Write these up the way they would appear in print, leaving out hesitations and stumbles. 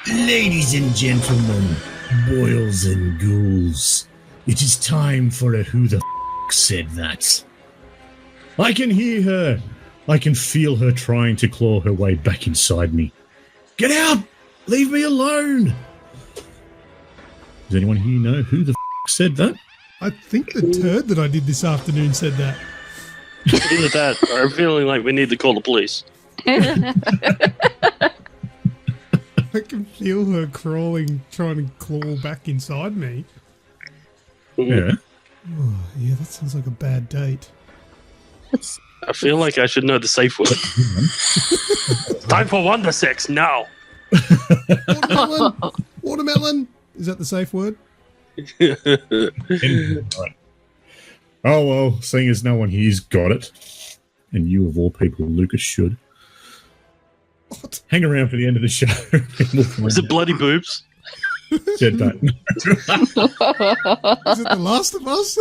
Ladies and gentlemen, boils and ghouls, it is time for a Who the F*** Said That. I can hear her. I can feel her trying to claw her way back inside me. Get out! Leave me alone! Does anyone here know who the F*** said that? I think the turd that I did this afternoon said that. Either that, or I'm feeling like we need to call the police. I can feel her crawling, trying to claw back inside me. Yeah. Oh, yeah, that sounds like a bad date. I feel like I should know the safe word. Time for wonder sex now. Watermelon! Watermelon! Is that the safe word? Right. Oh, well, seeing as no one here's got it, and you of all people, Lucas, should. What? Hang around for the end of the show. Is it bloody boobs? Said that. Is it The Last of Us?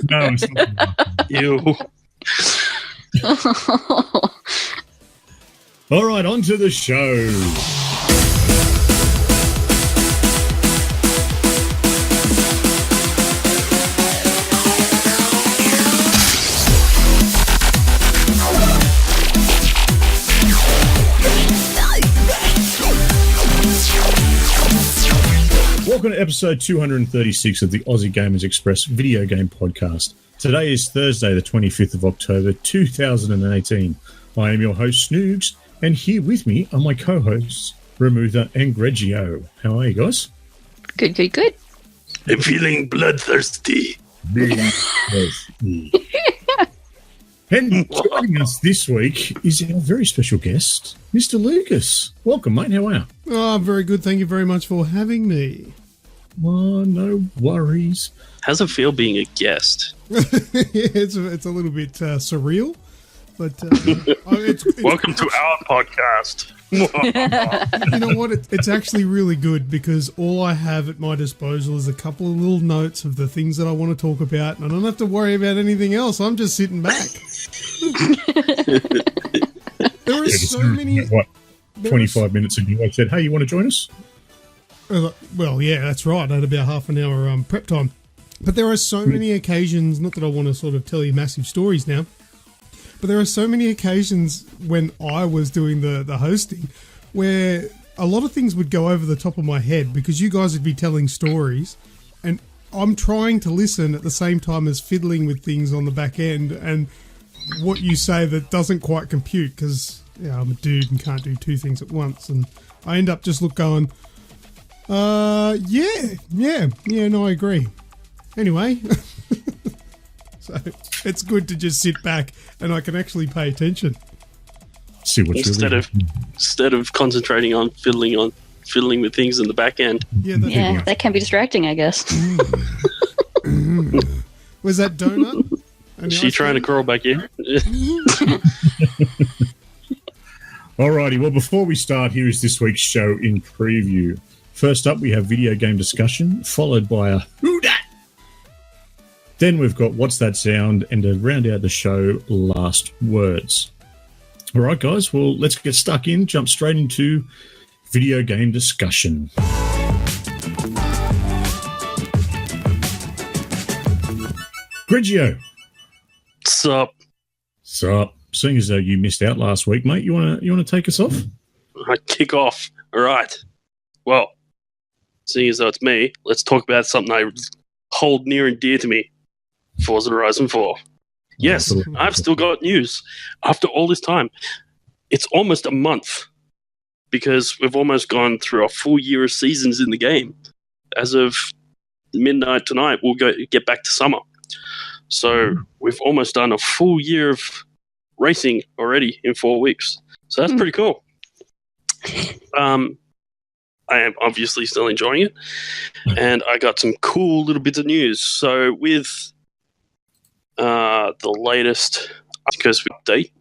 No, it's not. Ew. All right, on to the show. Welcome to episode 236 of the Aussie Gamers Express video game podcast. Today is Thursday, the 25th of October, 2018. I am your host, Snoogs, and here with me are my co-hosts, Remutha and Grejio. How are you guys? Good, good, good. I'm feeling bloodthirsty. And joining us this week is our very special guest, Mr. Lucas. Welcome, mate. How are you? Oh, I'm very good. Thank you very much for having me. Oh, no worries. How's it feel being a guest? It's a little bit surreal, but it's Welcome to our podcast. You know what? It's actually really good because all I have at my disposal is a couple of little notes of the things that I want to talk about, and I don't have to worry about anything else. I'm just sitting back. There are so many. 25 minutes ago, I said, hey, you want to join us? Well, yeah, that's right. I had about half an hour prep time. But there are so many occasions, not that I want to sort of tell you massive stories now, but there are so many occasions when I was doing the hosting where a lot of things would go over the top of my head because you guys would be telling stories and I'm trying to listen at the same time as fiddling with things on the back end, and what you say that doesn't quite compute because I'm a dude and can't do two things at once, and I end up just going, no, I agree. Anyway, so it's good to just sit back and I can actually pay attention. See what Instead of concentrating on fiddling with things in the back end. Yeah, that can be distracting, I guess. Was that donut? Is she trying to crawl back in? Alrighty, well, before we start, here is this week's show in preview. First up, we have video game discussion, followed by a Who Dat? Then we've got What's That Sound? And to round out the show, last words. All right, guys, well, let's get stuck in, jump straight into video game discussion. Grejio. Sup? Seeing as though you missed out last week, mate, you wanna take us off? I kick off. All right. Well, seeing as though it's me, let's talk about something I hold near and dear to me. Forza Horizon 4. Yes, I've still got news. After all this time, it's almost a month because we've almost gone through a full year of seasons in the game. As of midnight tonight, we'll get back to summer. So we've almost done a full year of racing already in 4 weeks. So that's pretty cool. I am obviously still enjoying it. And I got some cool little bits of news. So with the latest update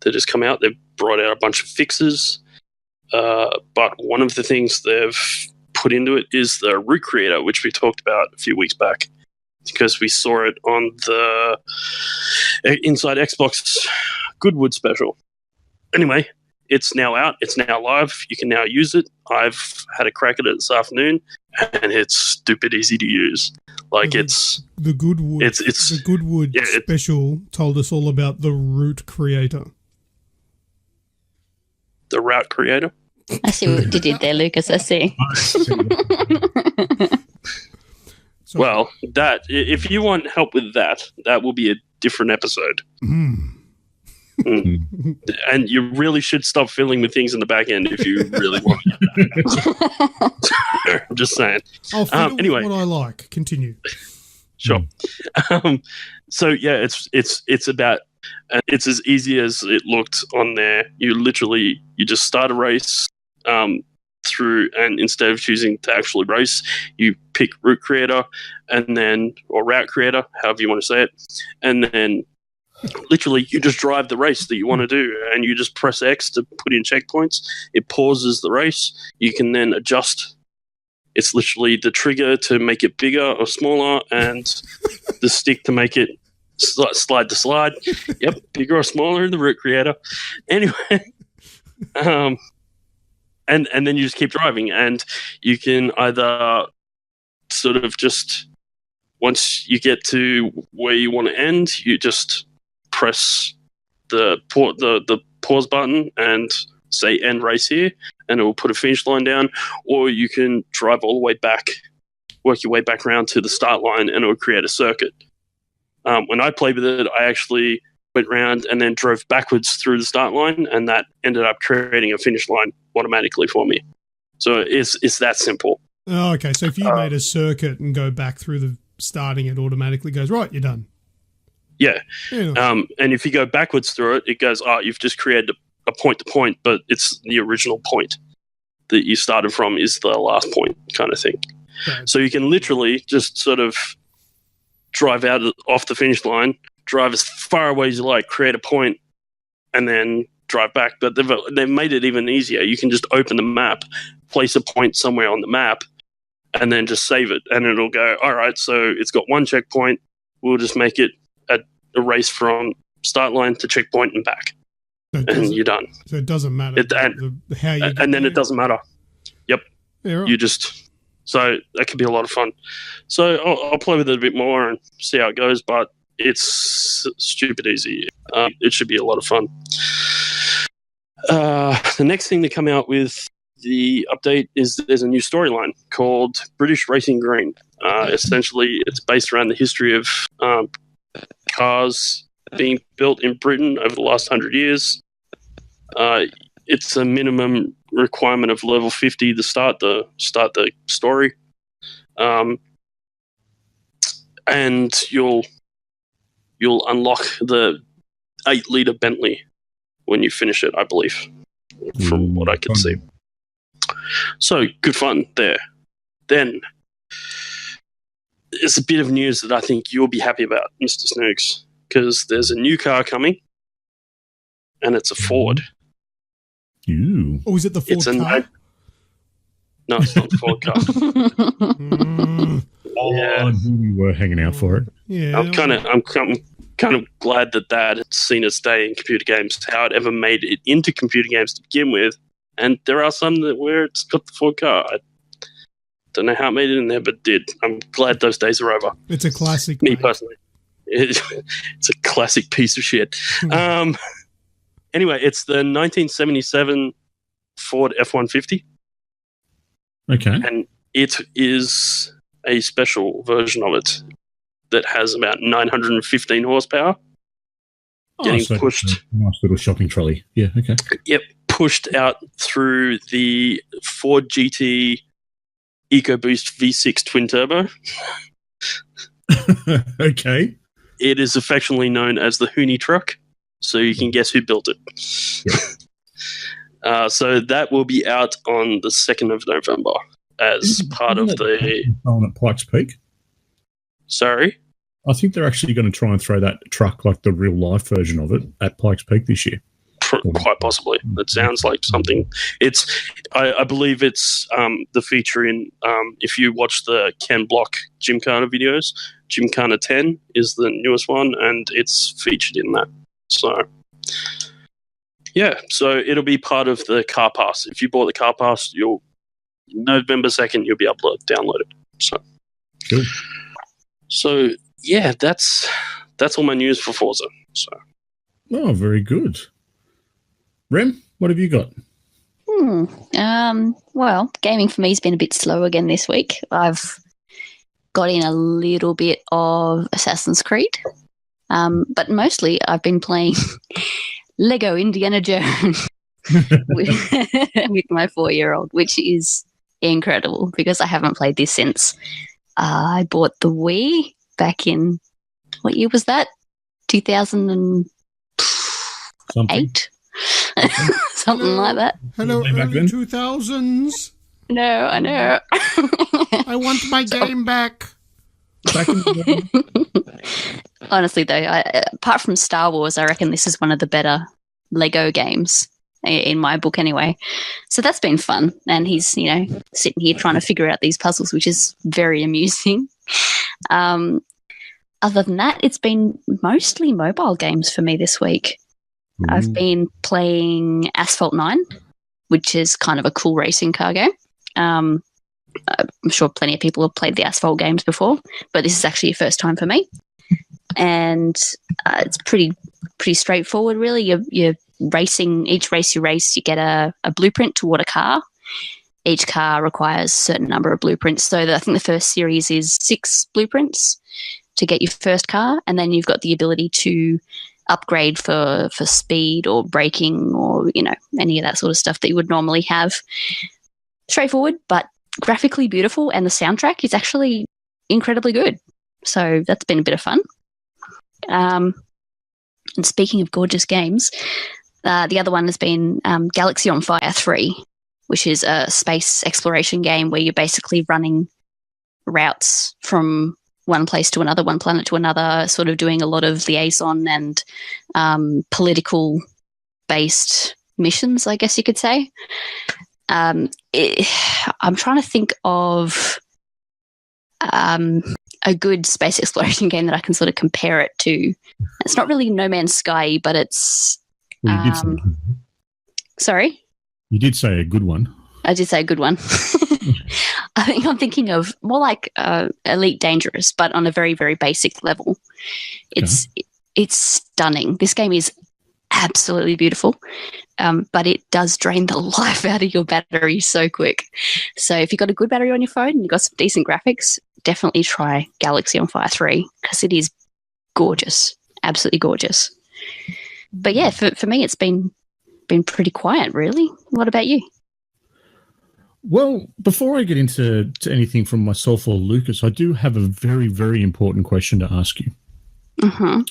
that has come out, they've brought out a bunch of fixes. But one of the things they've put into it is the route creator, which we talked about a few weeks back, because we saw it on the inside Xbox Goodwood special. Anyway, it's now out. It's now live. You can now use it. I've had a crack at it this afternoon, and it's stupid easy to use. Like it's the Goodwood. It's the Goodwood special told us all about the root creator. The route creator. I see what you did there, Lucas. I see. Well, that if you want help with that, that will be a different episode. And you really should stop filling with things in the back end if you really want. I'm just saying. I'll fiddle anyway, with what I like. Continue. Sure. So yeah, it's about. It's as easy as it looked on there. You just start a race through, and instead of choosing to actually race, you pick route creator or route creator, however you want to say it, and then literally you just drive the race that you want to do, and you just press X to put in checkpoints. It pauses the race. You can then adjust. It's literally the trigger to make it bigger or smaller, and the stick to make it slide to slide. Yep, bigger or smaller in the route creator. Anyway, and then you just keep driving, and you can either sort of just, once you get to where you want to end, you just press the pause button and say end race here, and it will put a finish line down, or you can drive all the way back, work your way back around to the start line, and it will create a circuit. When I played with it, I actually went round and then drove backwards through the start line, and that ended up creating a finish line automatically for me. So it's that simple. Oh, okay. So if you made a circuit and go back through the starting, it automatically goes, right, you're done. Yeah. And if you go backwards through it, it goes, you've just created a point-to-point, but it's the original point that you started from is the last point kind of thing. Right. So you can literally just sort of drive off the finish line, drive as far away as you like, create a point, and then drive back. But they've made it even easier. You can just open the map, place a point somewhere on the map, and then just save it, and it'll go, all right, so it's got one checkpoint. We'll just make it a race from start line to checkpoint and back, and you're done. So it doesn't matter how you get and then there. it doesn't matter. Yep. Yeah, right. You just... So that could be a lot of fun. So I'll play with it a bit more and see how it goes, but it's stupid easy. It should be a lot of fun. The next thing to come out with the update is there's a new storyline called British Racing Green. Essentially, it's based around the history of cars being built in Britain over the last 100 years. It's a minimum requirement of level 50 to start the story, and you'll unlock the 8-litre Bentley when you finish it, I believe, from what I can see. So good fun there. Then there's a bit of news that I think you'll be happy about, Mr. Snoogs, because there's a new car coming, and it's a Ford. Ooh. Oh, is it the Ford car? No, it's not the Ford car. Yeah. We were hanging out for it. Yeah. I'm kind of glad that it's seen its day in computer games. How it ever made it into computer games to begin with, and there are some where it's got the Ford car. I don't know how it made it in there, but it did. I'm glad those days are over. It's a classic. Me personally, it's a classic piece of shit. Anyway, it's the 1977 Ford F-150. Okay. And it is a special version of it that has about 915 horsepower. Getting pushed. A nice little shopping trolley. Yeah, okay. Yep, pushed out through the Ford GT EcoBoost V6 twin turbo. Okay. It is affectionately known as the Hoonie truck. So you can guess who built it. Yeah. So that will be out on the 2nd of November as part of the... On at Pikes Peak? Sorry? I think they're actually going to try and throw that truck, like the real life version of it, at Pikes Peak this year. Quite possibly. It sounds like something. I believe it's the feature in. If you watch the Ken Block Gymkhana videos, Gymkhana 10 is the newest one, and it's featured in that. So, yeah. So it'll be part of the car pass. If you bought the car pass, November 2nd, you'll be able to download it. So, cool. So yeah, that's all my news for Forza. So. Oh, very good. Rem, what have you got? Well, gaming for me has been a bit slow again this week. I've got in a little bit of Assassin's Creed, but mostly I've been playing Lego Indiana Jones with my 4-year-old, which is incredible because I haven't played this since I bought the Wii back in, what year was that? 2008? Something like that. Hello, early 2000s. No, I know. I want my game back. Honestly, though, apart from Star Wars, I reckon this is one of the better Lego games in my book anyway. So that's been fun. And he's, sitting here trying to figure out these puzzles, which is very amusing. Other than that, it's been mostly mobile games for me this week. Ooh. I've been playing Asphalt 9, which is kind of a cool racing car game. I'm sure plenty of people have played the Asphalt games before, but this is actually a first time for me. And it's pretty straightforward, really. You're racing. Each race you race, you get a blueprint toward a car. Each car requires a certain number of blueprints. So I think the first series is 6 blueprints to get your first car, and then you've got the ability to upgrade for speed or braking or any of that sort of stuff that you would normally have. Straightforward, but graphically beautiful, and the soundtrack is actually incredibly good. So that's been a bit of fun. And speaking of gorgeous games, the other one has been Galaxy on Fire 3, which is a space exploration game where you're basically running routes from one place to another, one planet to another, sort of doing a lot of liaison and political-based missions, I guess you could say. I'm trying to think of a good space exploration game that I can sort of compare it to. It's not really No Man's Sky, but it's... Well, you did say sorry? You did say a good one. I did say a good one. I think I'm thinking of more like Elite Dangerous, but on a very, very basic level. It's stunning. This game is absolutely beautiful, but it does drain the life out of your battery so quick. So if you've got a good battery on your phone and you've got some decent graphics, definitely try Galaxy on Fire 3 because it is gorgeous, absolutely gorgeous. But yeah, for me, it's been pretty quiet, really. What about you? Well, before I get into anything from myself or Lucas, I do have a very, very important question to ask you. Uh-huh.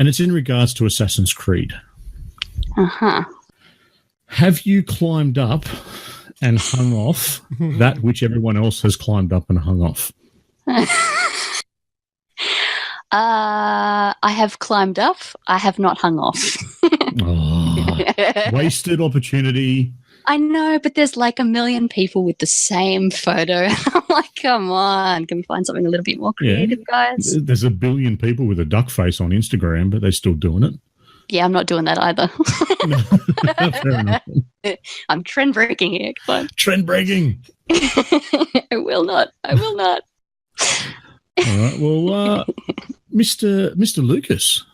And it's in regards to Assassin's Creed. Uh-huh. Have you climbed up and hung off that which everyone else has climbed up and hung off? I have climbed up. I have not hung off. Wasted opportunity. I know, but there's like a million people with the same photo. I'm like, come on. Can we find something a little bit more creative, guys? There's a billion people with a duck face on Instagram, but they're still doing it. Yeah, I'm not doing that either. Fair enough. I'm trend breaking here. Come on. Trend breaking. I will not. All right. Well, Mr. Lucas.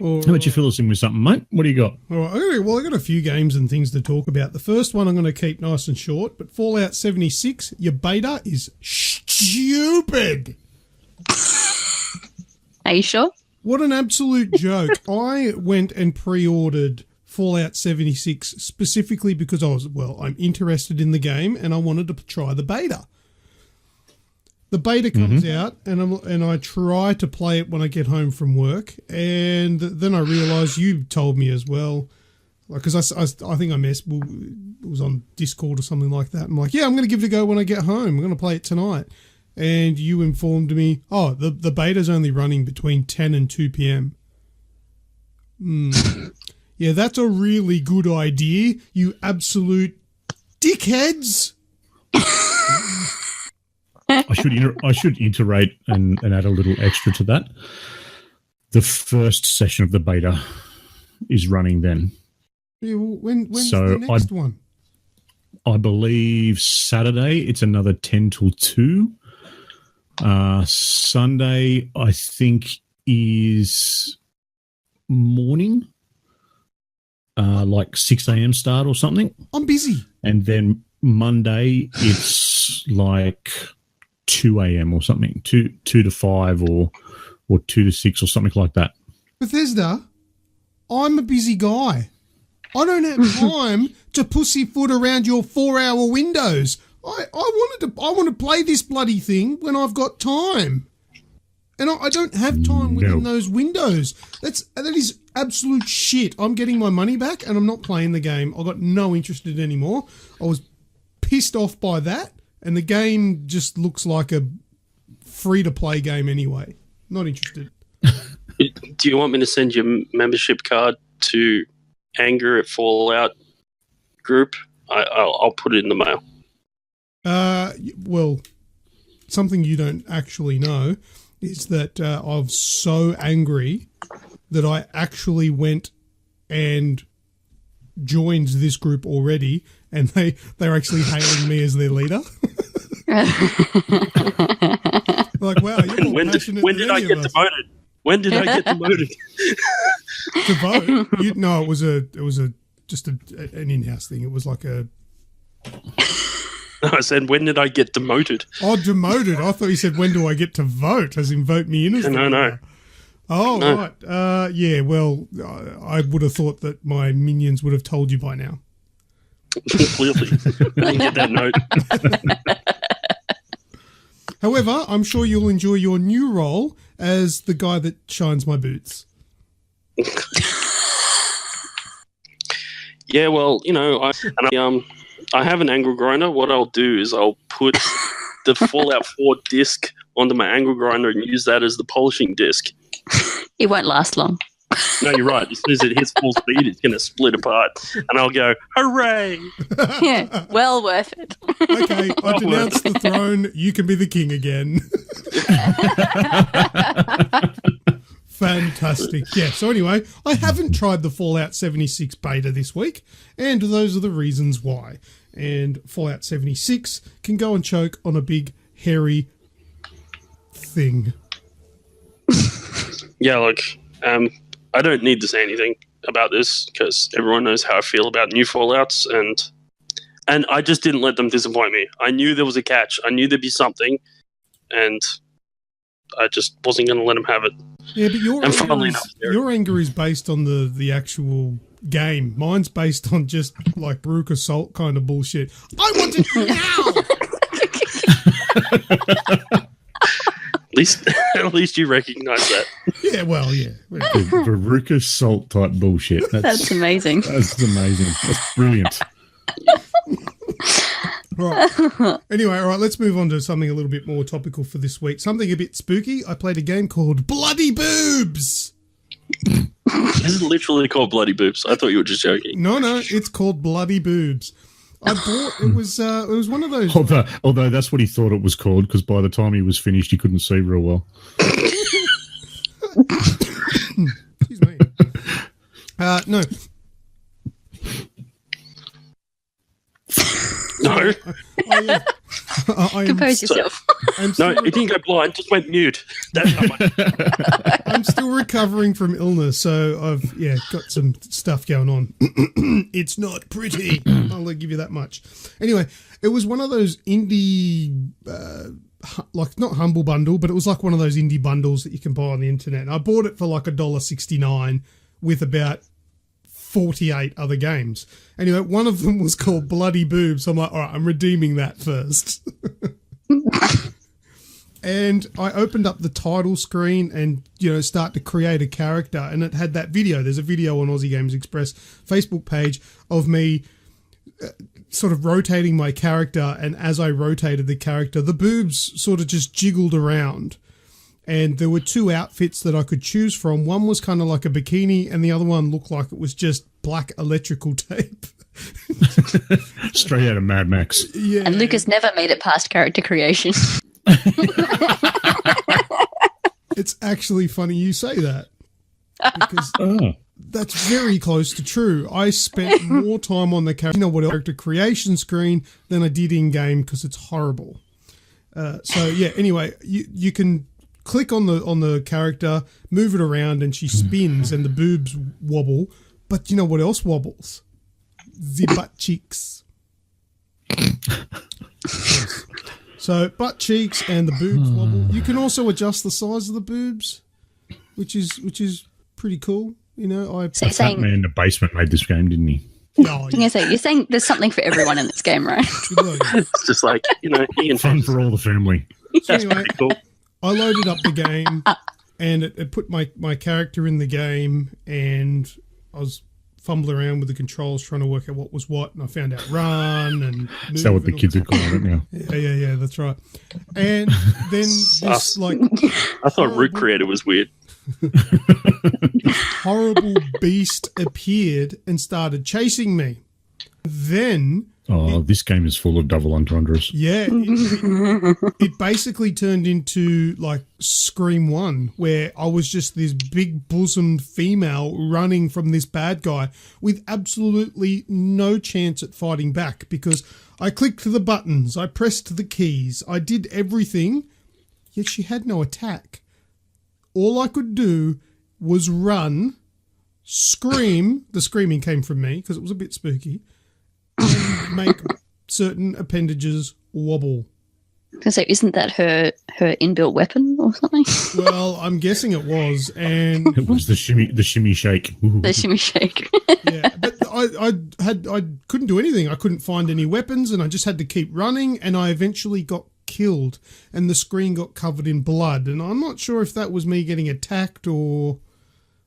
How about you fill us in with something, mate? What do you got? All right, well, I got a few games and things to talk about. The first one I'm going to keep nice and short, but Fallout 76, your beta is stupid. Are you sure? What an absolute joke. I went and pre-ordered Fallout 76 specifically because I'm interested in the game and I wanted to try the beta. The beta comes out, and I try to play it when I get home from work, and then I realise you told me as well, because I think it was on Discord or something like that. I'm like, yeah, I'm going to give it a go when I get home. I'm going to play it tonight. And you informed me, the beta's only running between 10 and 2 p.m. Yeah, that's a really good idea, you absolute dickheads. I should iterate and add a little extra to that. The first session of the beta is running then. Yeah, well, when's the next one? I believe Saturday. It's another 10 till 2. Sunday, I think, is morning, like 6 a.m. start or something. I'm busy. And then Monday, it's like 2 a.m. or something, 2 to 5 or 2 to 6 or something like that. Bethesda, I'm a busy guy. I don't have time to pussyfoot around your 4-hour windows. I want to play this bloody thing when I've got time. And I don't have time within those windows. That is absolute shit. I'm getting my money back and I'm not playing the game. I got no interest in it anymore. I was pissed off by that, and the game just looks like a free-to-play game anyway. Not interested. Do you want me to send your membership card to Anger at Fallout group? I'll put it in the mail. Well, something you don't actually know is that I was so angry that I actually went and joined this group already, and they're actually hailing me as their leader. Like, wow, you're more passionate when did I get demoted? When did I get demoted? To vote? No, it was just an in-house thing. It was like a. No, I said, when did I get demoted? Oh, demoted. I thought you said, when do I get to vote? As in, vote me in as No. Oh, No. right. Yeah, well, I would have thought that my minions would have told you by now. Clearly. I didn't get that note. However, I'm sure you'll enjoy your new role as the guy that shines my boots. Yeah, well, I have an angle grinder. What I'll do is I'll put the Fallout 4 disc onto my angle grinder and use that as the polishing disc. It won't last long. No, you're right. As soon as it hits full speed, it's going to split apart. And I'll go, hooray! Yeah, well worth it. Okay, I denounce the throne. You can be the king again. Fantastic. Yeah, so anyway, I haven't tried the Fallout 76 beta this week, and those are the reasons why. And Fallout 76 can go and choke on a big, hairy thing. Yeah, look, I don't need to say anything about this because everyone knows how I feel about new Fallouts, and I just didn't let them disappoint me. I knew there was a catch. I knew there'd be something, and I just wasn't going to let them have it. Yeah, but your anger is based on the actual game. Mine's based on just like Rook Assault kind of bullshit. I want it now! At least you recognise that. Yeah, well, yeah. The Rook Assault type bullshit. That's amazing. That's amazing. That's brilliant. Right. Anyway, all right, let's move on to something a little bit more topical for this week. Something a bit spooky. I played a game called Bloody Boobs. This is literally called Bloody Boobs. I thought you were just joking. No, it's called Bloody Boobs. I bought it was one of those. Although that's what he thought it was called, because by the time he was finished, he couldn't see real well. Excuse me. No. No. Compose yourself. No, it didn't go blind, just went mute. That's not my... I'm still recovering from illness, so I've got some stuff going on. It's not pretty. I'll give you that much. Anyway, it was one of those indie, like not Humble Bundle, but it was like one of those indie bundles that you can buy on the internet. And I bought it for like $1.69 with about 48 other games. Anyway, one of them was called Bloody Boobs. I'm like, all right, I'm redeeming that first. And I opened up the title screen and, start to create a character. And it had that video. There's a video on Aussie Games Express Facebook page of me sort of rotating my character. And as I rotated the character, the boobs sort of just jiggled around. And there were two outfits that I could choose from. One was kind of like a bikini and the other one looked like it was just black electrical tape. Straight out of Mad Max. Yeah. And Lucas never made it past character creation. It's actually funny you say that. Because that's very close to true. I spent more time on the character creation screen than I did in game because it's horrible. So yeah. Anyway, you can click on the character, move it around, and she spins, and the boobs wobble. But you know what else wobbles? The butt cheeks. Yes. So butt cheeks and the boobs wobble. You can also adjust the size of the boobs, which is pretty cool. You know, So you're saying, man in the basement made this game, didn't he? Oh, yeah. you're saying there's something for everyone in this game, right? It's just like, Fun for all the family. So That's anyway, pretty cool. I loaded up the game, and it put my character in the game, and I was fumbling around with the controls trying to work out what was what, and I found out run and move. Is that what the kids are calling it now? Yeah, that's right. And then this I thought Root Creator was weird. horrible beast appeared and started chasing me. Then this game is full of double entendres. yeah, it basically turned into like Scream 1, where I was just this big bosomed female running from this bad guy with absolutely no chance at fighting back, because I clicked the buttons, I pressed the keys, I did everything, yet she had no attack. All I could do was run, scream, the screaming came from me because it was a bit spooky, and make certain appendages wobble. So isn't that her inbuilt weapon or something? Well, I'm guessing it was, and It was the shimmy shake. Ooh. The shimmy shake. yeah, but I couldn't do anything. I couldn't find any weapons, and I just had to keep running, and I eventually got killed, and the screen got covered in blood, and I'm not sure if that was me getting attacked or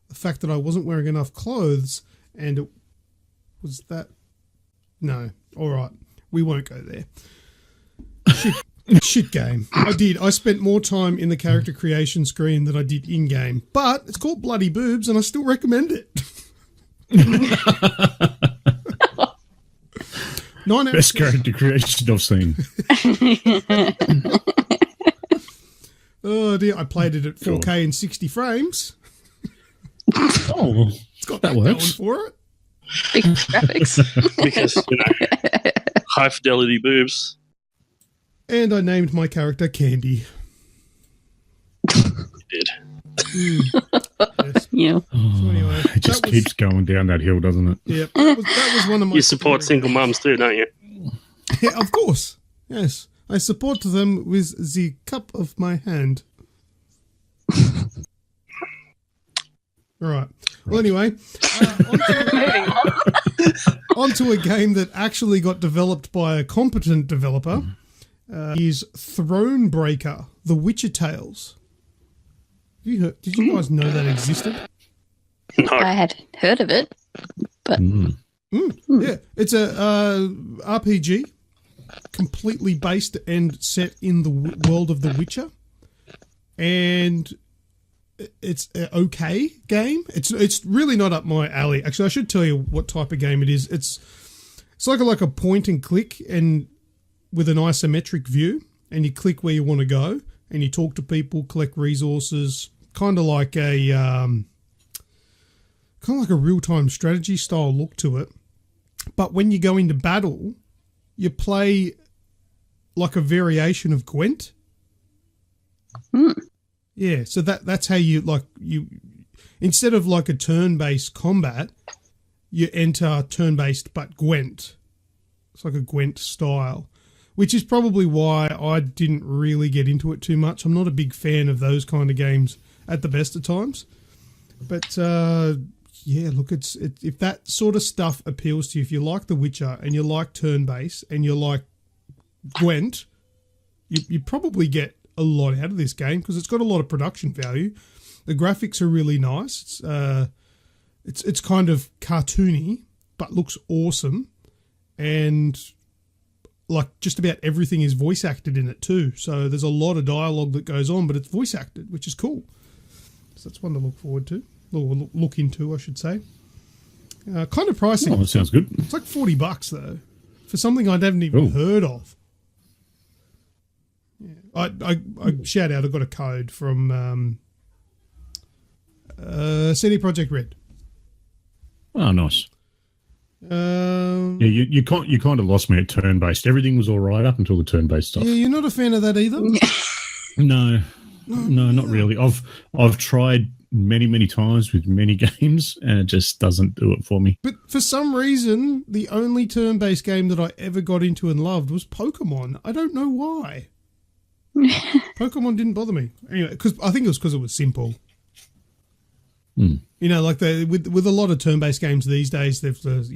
the fact that I wasn't wearing enough clothes, and it was that. No, all right, we won't go there. Shit game. I spent more time in the character creation screen than I did in game, but it's called Bloody Boobs, and I still recommend it. 9 out Best character creation I've seen. Oh dear, I played it at 4K and 60 frames. Oh, It's got that that going works. for it. Big graphics. Because, high fidelity boobs. And I named my character Candy. You did. Yes. Yeah. So anyway, It just keeps going down that hill, doesn't it? Yeah, that was one of my. You support single mums too, don't you? Yeah, of course. Yes, I support them with the cup of my hand. Right. Well, anyway, Moving on. onto a game that actually got developed by a competent developer. Is Thronebreaker: The Witcher Tales. Did you guys know that existed? No. I had heard of it, but Yeah, it's a RPG, completely based and set in the world of The Witcher, and it's an okay game. It's really not up my alley. Actually, I should tell you what type of game it is. It's like a point and click, and with an isometric view, and you click where you want to go, and you talk to people, collect resources, kind of like a real-time strategy style look to it. But when you go into battle, you play like a variation of Gwent. Yeah, so that's how you instead of like a turn-based combat, you enter turn-based but Gwent. It's like a Gwent style, which is probably why I didn't really get into it too much. I'm not a big fan of those kind of games at the best of times. But yeah, look, if that sort of stuff appeals to you, if you like The Witcher and you like turn-based and you like Gwent, you probably get a lot out of this game because it's got a lot of production value. The graphics are really nice. It's kind of cartoony, but looks awesome. And like just about everything is voice acted in it too. So there's a lot of dialogue that goes on, but it's voice acted, which is cool. So that's one to look forward to, or look into, I should say. Kind of pricey. Oh, that sounds good. It's like $40 though, for something I haven't even heard of. Yeah. I shout out. I got a code from CD Projekt Red. Oh, nice. You kind of lost me at turn-based. Everything was all right up until the turn-based stuff. Yeah, you're not a fan of that either. No, not really. I've tried many times with many games, and it just doesn't do it for me. But for some reason, the only turn-based game that I ever got into and loved was Pokemon. I don't know why. Pokemon didn't bother me. Anyway, I think it was because it was simple. You know, like with a lot of turn-based games these days, there's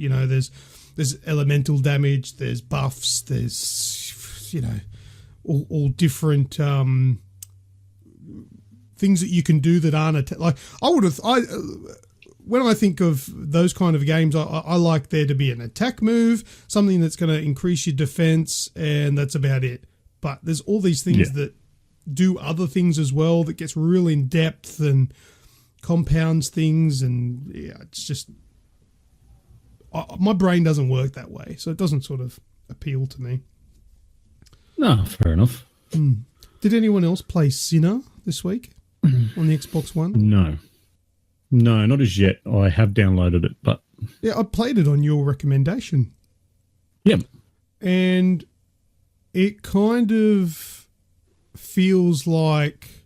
elemental damage, there's buffs, there's all different things that you can do that aren't when I think of those kind of games, I like there to be an attack move, something that's going to increase your defense, and that's about it. But there's all these things that do other things as well that gets real in depth and compounds things, and it's just my brain doesn't work that way, so it doesn't sort of appeal to me. No, fair enough. Did anyone else play Sinner this week on the Xbox One? No, not as yet. I have downloaded it, but yeah, I played it on your recommendation. Yep. And it kind of feels like,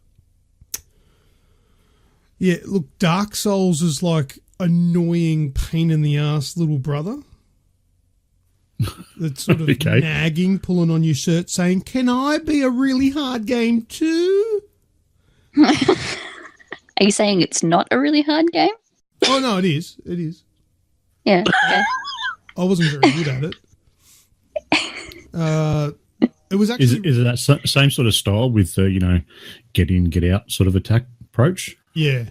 look, Dark Souls is like annoying pain in the ass little brother. That's sort of nagging, pulling on your shirt, saying, "Can I be a really hard game too?" Are you saying it's not a really hard game? Oh no, it is. It is. Yeah. Okay. I wasn't very good at it. It was actually. Is it that same sort of style with get in, get out sort of attack approach? Yeah.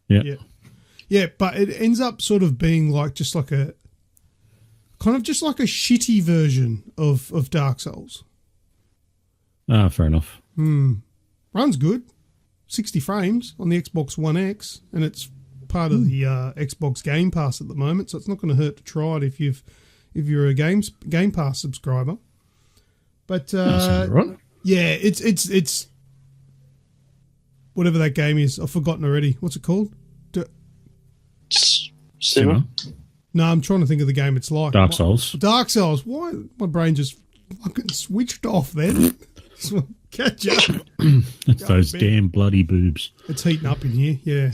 But it ends up sort of being like just like a shitty version of Dark Souls. Ah, fair enough. Runs good, 60 frames on the Xbox One X, and it's part of the Xbox Game Pass at the moment, so it's not going to hurt to try it if you're a Game Pass subscriber. But right. Yeah, it's whatever that game is. I've forgotten already. What's it called? Simmer? No, I'm trying to think of the game it's like. Dark Souls. Dark Souls. Why? My brain just fucking switched off then. Catch up. It's those damn bloody boobs. It's heating up in here. Yeah.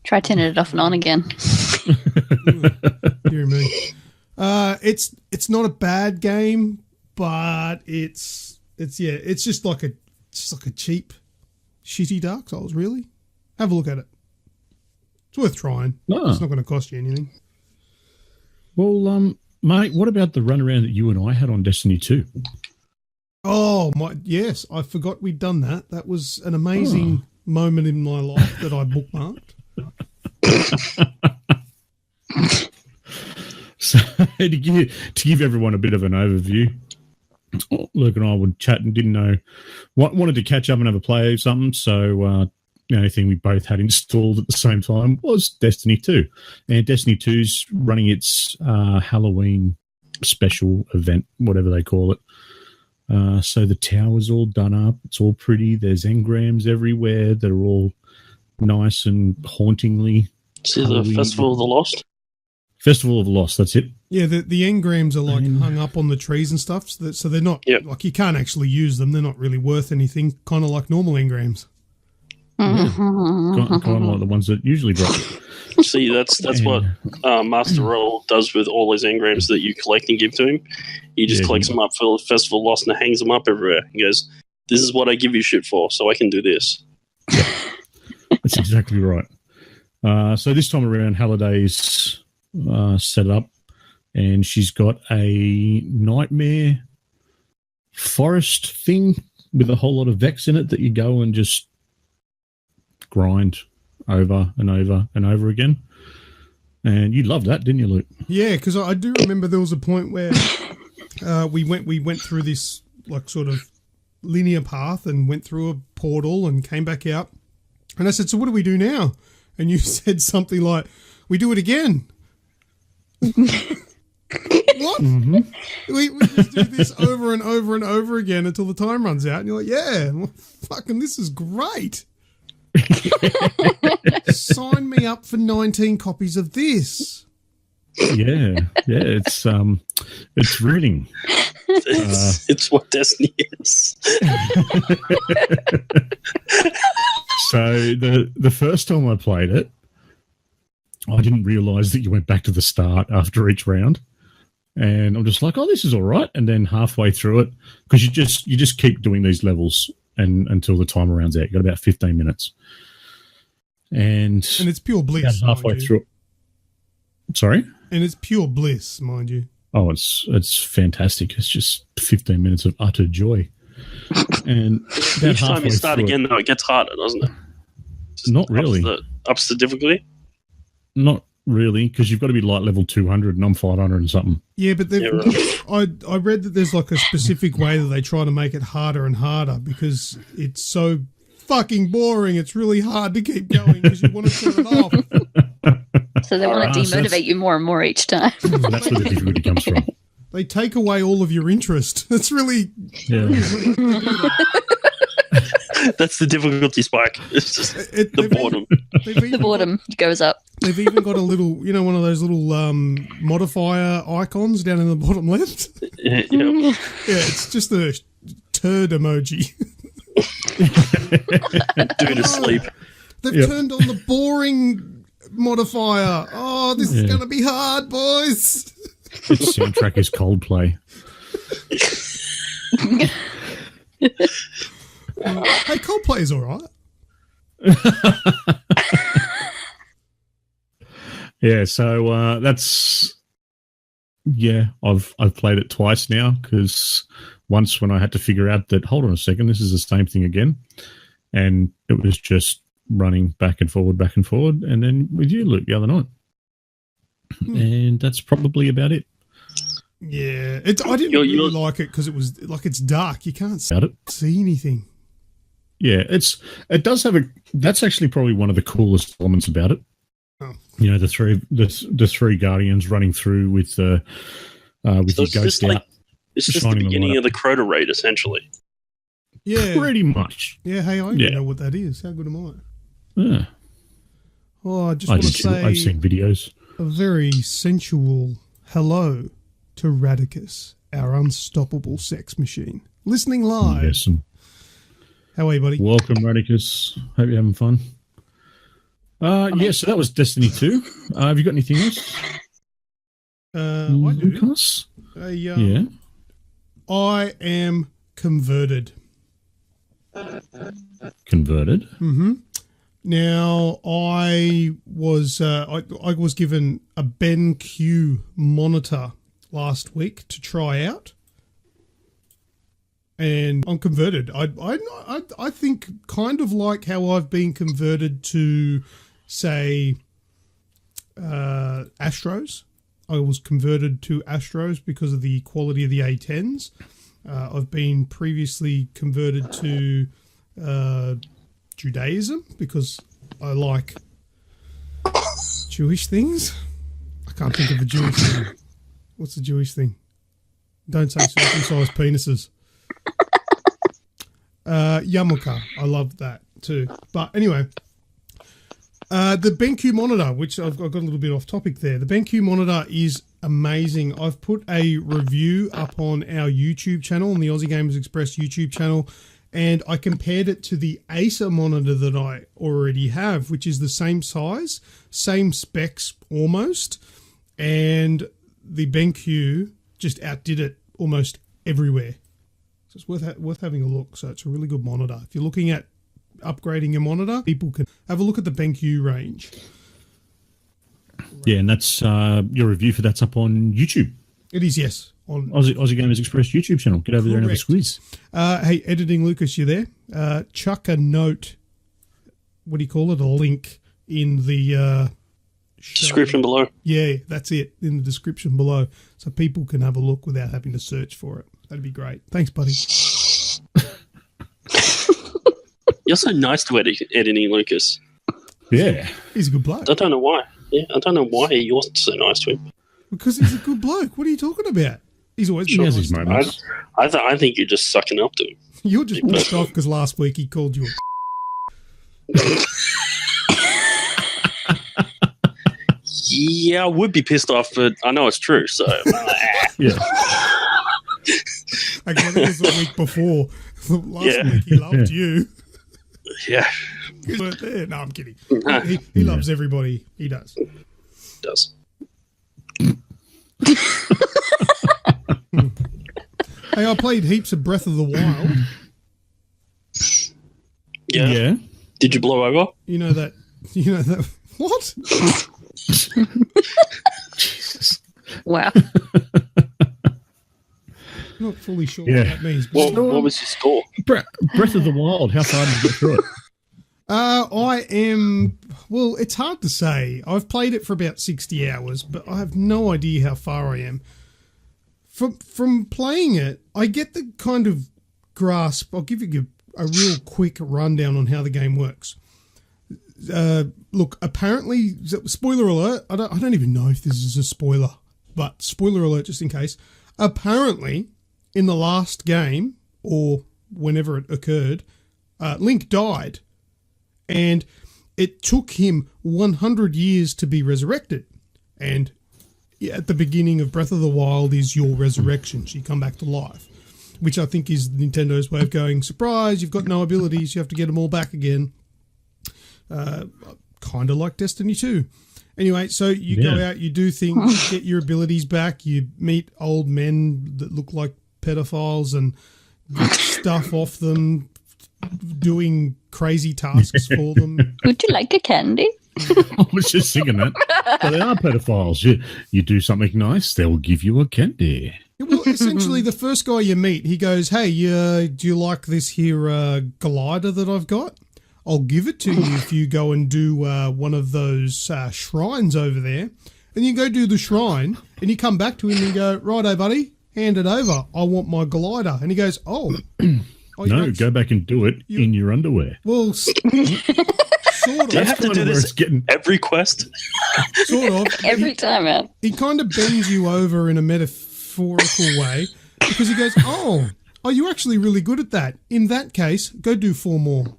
Try turning it off and on again. Dear me. It's not a bad game, but it's just like a cheap, shitty Dark Souls. Really, have a look at it. It's worth trying. Oh. It's not going to cost you anything. Well, mate, what about the runaround that you and I had on Destiny 2? Oh, yes, I forgot we'd done that. That was an amazing moment in my life that I bookmarked. So, to give everyone a bit of an overview, Luke and I would chat and didn't know wanted to catch up and have a play of something. So, the only thing we both had installed at the same time was Destiny 2. And Destiny 2's running its Halloween special event, whatever they call it. So the tower's all done up. It's all pretty. There's engrams everywhere that are all nice and hauntingly. See the Festival of the Lost? Festival of the Lost, that's it. Yeah, the engrams are like hung up on the trees and stuff, so they're not, like you can't actually use them. They're not really worth anything, kind of like normal engrams. Yeah. kind of like the ones that usually drop. See, that's what Master Roll does with all his engrams that you collect and give to him. He just collects them up for the Festival of Lost and hangs them up everywhere. He goes, "This is what I give you shit for, so I can do this." That's exactly right. So this time around, Halliday's set up, and she's got a nightmare forest thing with a whole lot of Vex in it that you go and just grind over and over and over again. And you loved that, didn't you, Luke? Yeah, because I do remember there was a point where we went through this like sort of linear path and went through a portal and came back out. And I said, "So what do we do now?" And you said something like, "We do it again." What? Mm-hmm. We just do this over and over and over again until the time runs out, and you're like, yeah, well, fucking, this is great. Sign me up for 19 copies of this. Yeah, it's reading. It's what Destiny is. So the first time I played it, I didn't realise that you went back to the start after each round. And I'm just like, oh, this is all right. And then halfway through it, because you just keep doing these levels and until the timer runs out. You got about 15 minutes, and it's pure bliss. Halfway through it. Sorry, and it's pure bliss, mind you. Oh, it's fantastic. It's just 15 minutes of utter joy. And each time you start again, though, it gets harder, doesn't it? Not really. Ups the difficulty. Not really, because you've got to be like level 200 and I'm 500 and something. Yeah, but I read that there's like a specific way that they try to make it harder and harder because it's so fucking boring. It's really hard to keep going because you want to turn it off. So they want to demotivate you more and more each time. That's where the difficulty comes from. They take away all of your interest. That's really... Yeah. That's the difficulty spike. It's just the boredom. The boredom goes up. They've even got a little, one of those little modifier icons down in the bottom left. Yeah, yeah, it's just a turd emoji. Due to sleep. They've turned on the boring modifier. Oh, this is going to be hard, boys. Its soundtrack is Coldplay. Hey, Coldplay is all right. Yeah, so that's I've played it twice now because once when I had to figure out that hold on a second, this is the same thing again, and it was just running back and forward, and then with you, Luke, the other night, and that's probably about it. Yeah, I didn't really like it because it was like it's dark. You can't see anything. Yeah, it does have that's actually probably one of the coolest elements about it. Oh. The three guardians running through with your ghost out. It's just the beginning of the Crota raid, essentially. Yeah, pretty much. Yeah, hey, I don't know what that is. How good am I? Yeah. Oh, I just want to say I've seen videos. A very sensual hello to Radicus, our unstoppable sex machine. Listening live. Yes. How are you, buddy? Welcome, Radicus. Hope you're having fun. So that was Destiny 2. Have you got anything else? I do. Lucas? Yeah. I am converted. Converted? Mm-hmm. Now, I was given a BenQ monitor last week to try out. And I'm converted. I think kind of like how I've been converted to, say, Astros. I was converted to Astros because of the quality of the A10s. I've been previously converted to Judaism because I like Jewish things. I can't think of a Jewish thing. What's the Jewish thing? Don't say circumcised penises. Yamuka, I love that too. But anyway, the BenQ monitor, which I've got a little bit off topic there. The BenQ monitor is amazing. I've put a review up on our YouTube channel, on the Aussie Gamers Express YouTube channel, and I compared it to the Acer monitor that I already have, which is the same size, same specs almost, and the BenQ just outdid it almost everywhere. So it's worth having a look. So it's a really good monitor. If you're looking at upgrading your monitor, people can have a look at the BenQ range. Yeah, and that's your review for that's up on YouTube. It is, yes. On Aussie Gamers Express YouTube channel. Get over there and have a squeeze. Hey, editing Lucas, you there? Chuck a note. What do you call it? A link in the description below. Yeah, that's it. In the description below, so people can have a look without having to search for it. That'd be great. Thanks, buddy. You're so nice to editing, Lucas. Yeah. He's a good bloke. I don't know why. Yeah, I don't know why you're so nice to him. Because he's a good bloke. What are you talking about? He's always been He has nice his to me. moments. I think you're just sucking up to him. You're just pissed off because last week he called you a Yeah, I would be pissed off, but I know it's true. So Yeah. Again, it was the week before. Last week he loved you. yeah, You weren't there. No, I'm kidding. He loves everybody. He does. it does. Hey, I played heaps of Breath of the Wild. Yeah. Did you blow over? You know that. What? Jesus. Wow. Not fully sure Yeah. what that means. What was your score? Breath of the Wild. How far did you get through it? I am. Well, it's hard to say. I've played it for about 60 hours, but I have no idea how far I am. From playing it, I get the kind of grasp. I'll give you a real quick rundown on how the game works. Look, apparently, spoiler alert. I don't even know if this is a spoiler, but spoiler alert just in case. Apparently, in the last game, or whenever it occurred, Link died. And it took him 100 years to be resurrected. And at the beginning of Breath of the Wild is your resurrection. So you come back to life, which I think is Nintendo's way of going, surprise, you've got no abilities, you have to get them all back again. Kind of like Destiny 2. Anyway, so you go out, you do things, you get your abilities back, you meet old men that look like pedophiles and get stuff off them, doing crazy tasks for them. Would you like a candy? I was just singing that. But they are pedophiles. You do something nice, they'll give you a candy. Yeah, well, essentially, the first guy you meet, he goes, hey, do you like this here glider that I've got? I'll give it to you if you go and do one of those shrines over there. And you go do the shrine, and you come back to him and you go, righto, buddy, hand it over. I want my glider. And he goes, oh. No, go back and do it in your underwear. Well, sort of. Do you have to do this every quest? Sort of. Every time, man. He kind of bends you over in a metaphorical way because he goes, oh, you're actually really good at that. In that case, go do 4 more.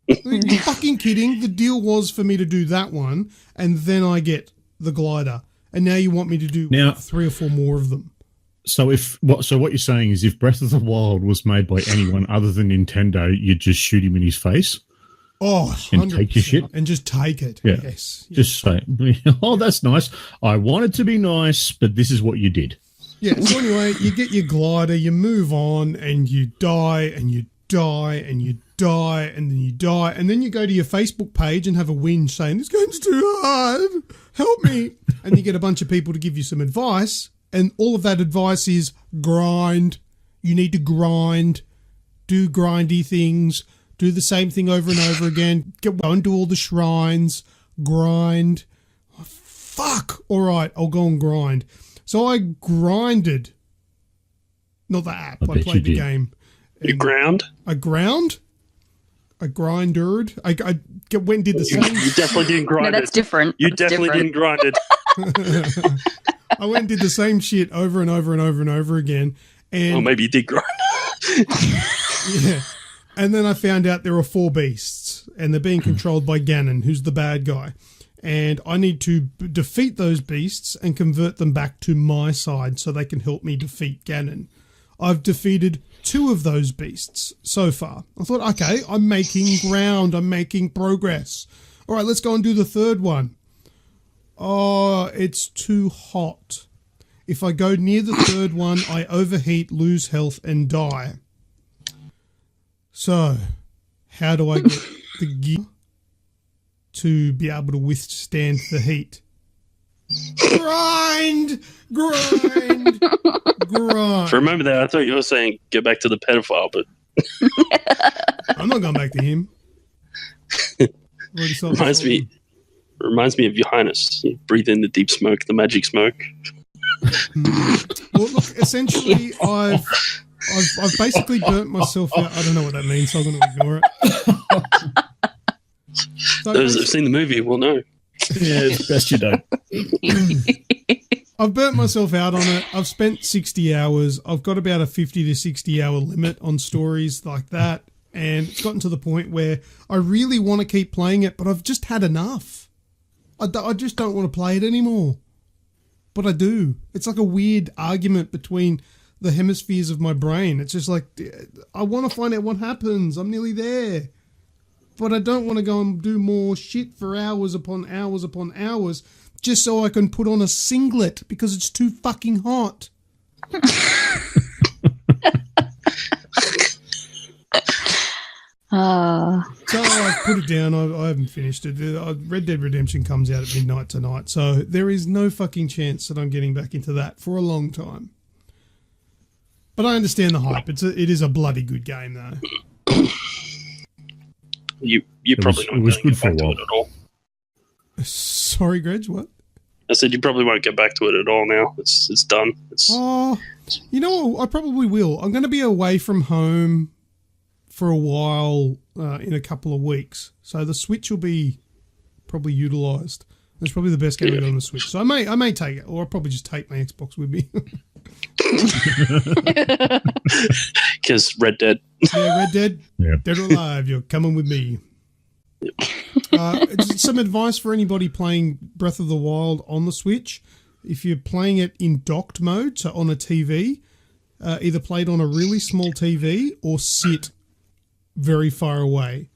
You're fucking kidding. The deal was for me to do that one, and then I get the glider. And now you want me to do 3 or 4 more of them. So what you're saying is if Breath of the Wild was made by anyone other than Nintendo, you'd just shoot him in his face? Oh, 100%. And take your shit? And just take it. Yeah. Yes. Just say, oh, that's nice. I wanted to be nice, but this is what you did. Yeah, so anyway, you get your glider, you move on, and you die, and you die, and you die, and then you die, and then you go to your Facebook page and have a whinge saying, this game's too hard, help me. And you get a bunch of people to give you some advice, and all of that advice is grind. You need to grind, do grindy things, do the same thing over and over again, go and do all the shrines, grind. Oh, fuck. All right, I'll go and grind. So I grinded. Not the app. I played the game. You ground? I ground? I grindered. I went and did the same. You definitely didn't grind it. No, that's different. You definitely didn't grind it. I went and did the same shit over and over and over and over again. And Or maybe you did grind. yeah. And then I found out there are 4 beasts, and they're being controlled by Ganon, who's the bad guy. And I need to defeat those beasts and convert them back to my side so they can help me defeat Ganon. I've defeated 2 of those beasts so far. I thought, okay, I'm making ground. I'm making progress. All right, let's go and do the 3rd one. Oh, it's too hot. If I go near the 3rd one, I overheat, lose health, and die. So, how do I get the gear to be able to withstand the heat? Grind! Grind! Grind! For a moment there, I thought you were saying get back to the pedophile, but I'm not going back to him. reminds me of Your Highness. You breathe in the deep smoke, the magic smoke. Well, look, essentially, I've basically burnt myself out. I don't know what that means, so I'm going to ignore it. So Those that have seen the movie will know. Yeah, it's best you don't. I've burnt myself out on it. I've spent 60 hours. I've got about a 50 to 60 hour limit on stories like that. And it's gotten to the point where I really want to keep playing it, but I've just had enough. I just don't want to play it anymore. But I do. It's like a weird argument between the hemispheres of my brain. It's just like, I want to find out what happens. I'm nearly there. But I don't want to go and do more shit for hours upon hours upon hours just so I can put on a singlet because it's too fucking hot. So I put it down. I haven't finished it. Red Dead Redemption comes out at midnight tonight, so there is no fucking chance that I'm getting back into that for a long time. But I understand the hype. It is a bloody good game, though. You probably not was going to good get for a back to while. it at all. Sorry, Greg, what? I said you probably won't get back to it at all now. It's done. You know, I probably will. I'm going to be away from home for a while in a couple of weeks, so the Switch will be probably utilised. It's probably the best game I got on the Switch, so I may take it, or I'll probably just take my Xbox with me. Because Red Dead. Yeah, Red Dead. Yeah. Dead or Alive, you're coming with me. Some advice for anybody playing Breath of the Wild on the Switch. If you're playing it in docked mode, so on a TV, either play it on a really small TV or sit very far away.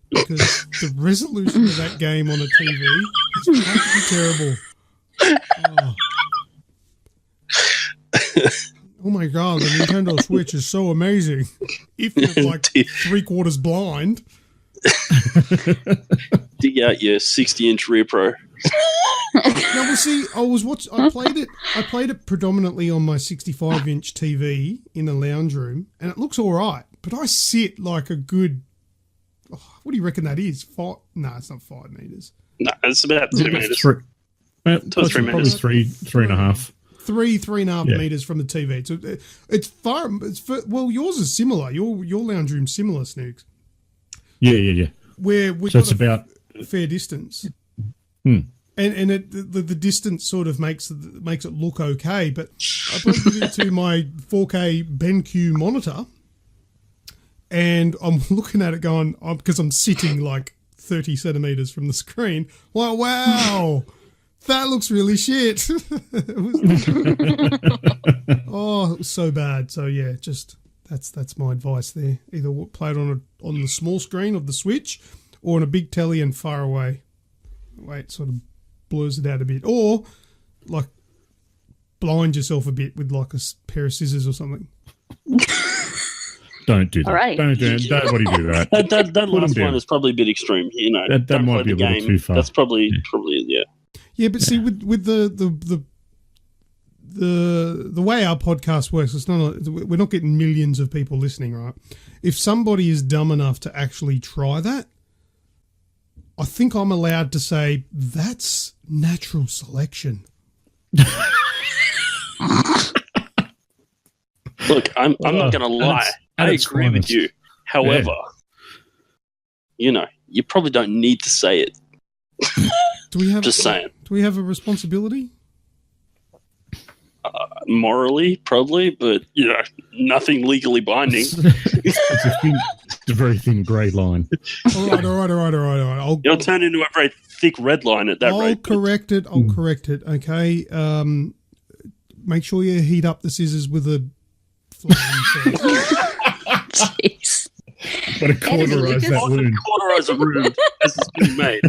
Because the resolution of that game on a TV is fucking terrible. Oh my god, the Nintendo Switch is so amazing. If you're like 3/4 blind. Dig out your 60-inch Rear Pro. Now we see. I played it predominantly on my 65-inch TV in a lounge room, and it looks all right. But I sit like a good. What do you reckon that is? No, it's not 5 meters. No, it's about 2 meters. 3 3 meters. Probably 3.5. 3.5 meters from the TV. So it's far. Well, yours is similar. Your lounge room's similar, Snoogs. Yeah. Where we So it's about fair distance. Hmm. And the distance sort of makes it look okay, but I plugged it into my 4K BenQ monitor, and I'm looking at it going, because I'm sitting like 30 centimeters from the screen. Wow, that looks really shit. It was so bad. So yeah, just that's my advice there. Either play it on the small screen of the Switch, or on a big telly and far away. Wait, sort of blurs it out a bit, or like blind yourself a bit with like a pair of scissors or something. Don't do that. All right. Don't nobody do that. That last one is probably a bit extreme. You know, that might be a little too far. That's probably yeah. Yeah, but see, with the way our podcast works, we're not getting millions of people listening, right? If somebody is dumb enough to actually try that, I think I'm allowed to say that's natural selection. Look, I'm not going to lie. I agree with you. However, you know, you probably don't need to say it. Just saying. Do we have a responsibility? Morally, probably, but you know, nothing legally binding. It's a very thin grey line. All right. You'll turn into a very thick red line at that rate. I'll correct it. Okay. Make sure you heat up the scissors with a flame. Jeez. Got to cauterize that wound. Cauterize a wound as it's being made.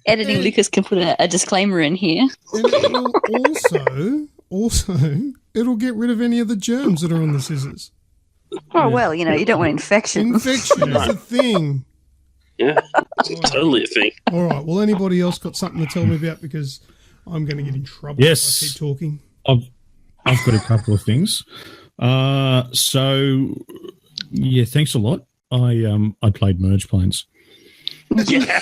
Editing Lucas can put a disclaimer in here. And it will also, it'll get rid of any of the germs that are on the scissors. Oh, well, you know, you don't want infection. Infection is a thing. Yeah, it's totally a thing. All right. Well, anybody else got something to tell me about? Because I'm going to get in trouble if I keep talking. I've got a couple of things. So, yeah, thanks a lot. I played Merge Planes. Yeah.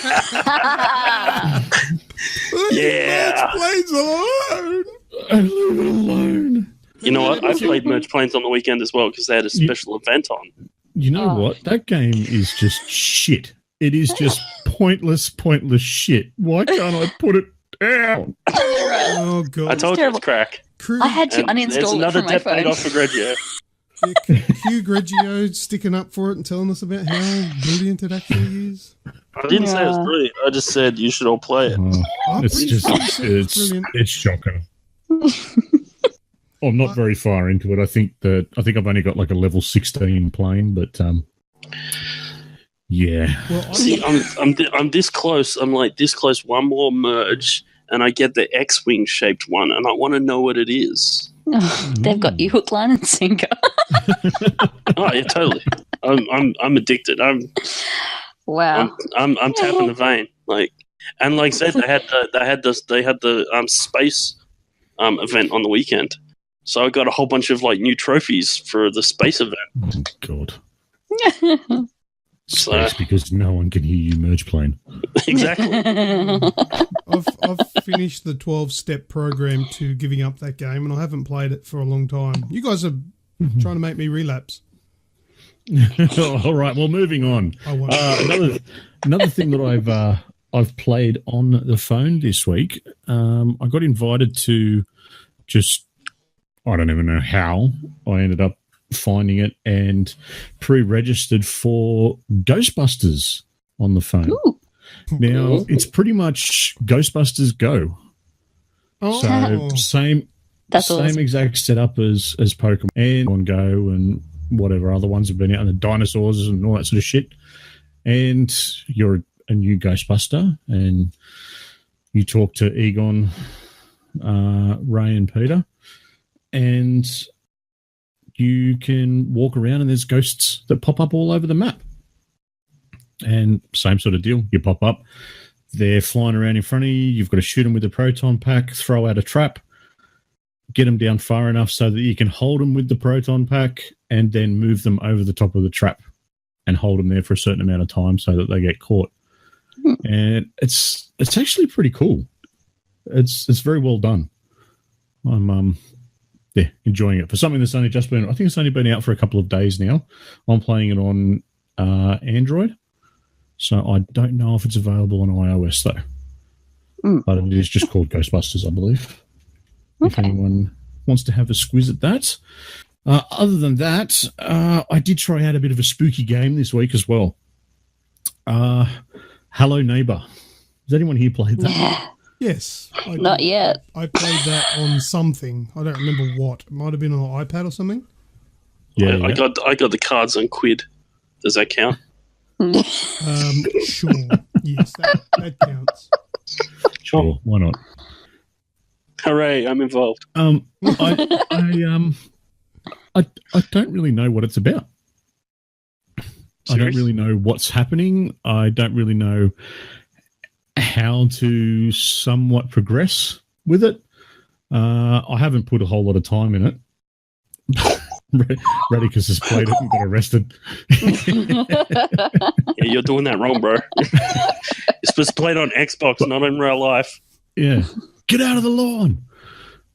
Merge Planes alone. I leave it alone. You know what? I played Merge Planes on the weekend as well because they had a special event on. You know what? That game is just shit. It is just pointless shit. Why can't I put it down. Oh, God. I told you it's crack. I had to And there's uninstall it another from my debt phone. paid off for Grejio. Q Grejio sticking up for it and telling us about how brilliant it actually is. I didn't say it's Yeah. brilliant. I just said you should all play it. I'm It's pretty just, sure you said it's it's brilliant. shocking. I'm not very far into it. I think I've only got like a level 16 playing, but yeah. Well, See, I'm this close. I'm like this close. One more merge, and I get the X-wing shaped one, and I want to know what it is. They've got you hook, line, and sinker. Oh yeah, totally. I'm addicted. Wow. I'm tapping the vein. Like I said, they had the space event on the weekend. So I got a whole bunch of like new trophies for the space event. Oh, God. Space because no one can hear you merge plane. Exactly. I've finished the 12-step program to giving up that game, and I haven't played it for a long time. You guys are trying to make me relapse. All right. Well, moving on. I won't. Another thing that I've played on the phone this week. I got invited to I don't even know how I ended up finding it and pre-registered for Ghostbusters on the phone. Ooh. Now it's pretty much Ghostbusters Go. Oh, So same Awesome. exact setup as Pokemon and on Go and whatever other ones have been out, and the dinosaurs and all that sort of shit. And you're a new Ghostbuster, and you talk to Egon, Ray, and Peter, and you can walk around, and there's ghosts that pop up all over the map. And same sort of deal. You pop up, they're flying around in front of you. You've got to shoot them with a proton pack, throw out a trap, get them down far enough so that you can hold them with the proton pack and then move them over the top of the trap and hold them there for a certain amount of time so that they get caught. And it's actually pretty cool. It's very well done. I'm enjoying it for something that's only just been. I think it's only been out for a couple of days now. I'm playing it on Android, so I don't know if it's available on iOS though. But it is just called Ghostbusters, I believe. If anyone wants to have a squiz at that. Other than that, I did try out a bit of a spooky game this week as well. Hello Neighbor. Has anyone here played that? yes. Not yet. I played that on something. I don't remember what. It might have been on an iPad or something. Yeah, I got the cards on Quid. Does that count? Sure. Yes, that counts. Sure, why not? Hooray! I'm involved. I don't really know what it's about. I don't really know what's happening. I don't really know how to somewhat progress with it. I haven't put a whole lot of time in it. Radicus has played it and got arrested. Yeah, you're doing that wrong, bro. You're supposed to play it on Xbox, not in real life. Yeah. Get out of the lawn.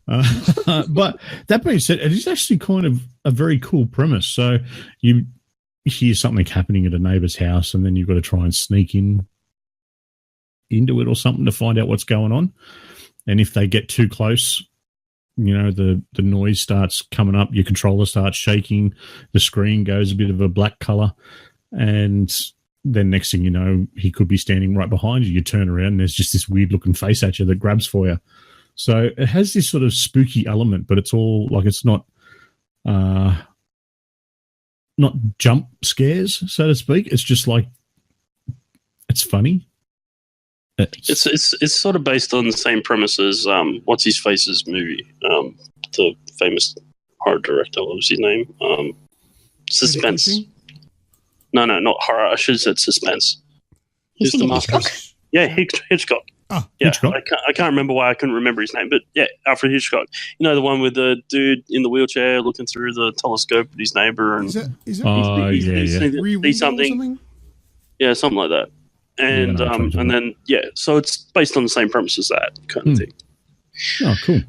But that being said, it is actually kind of a very cool premise. So you hear something happening at a neighbour's house, and then you've got to try and sneak into it or something to find out what's going on. And if they get too close, you know, the noise starts coming up, your controller starts shaking, the screen goes a bit of a black colour, and then next thing you know, he could be standing right behind you. You turn around and there's just this weird looking face at you that grabs for you. So it has this sort of spooky element, but it's all like, it's not jump scares, so to speak. It's just like, it's funny. It's sort of based on the same premise as what's his face's movie, the famous horror director. What was his name? Suspense. No, not horror. I should have said suspense. He's the the master. Hitchcock. Yeah, Hitchcock. Ah, Yeah, Hitchcock. I can't remember why I couldn't remember his name, but yeah, Alfred Hitchcock. You know, the one with the dude in the wheelchair looking through the telescope at his neighbor, and Is that see something. Yeah, something like that. And and then so it's based on the same premise as that kind of thing. Oh, cool.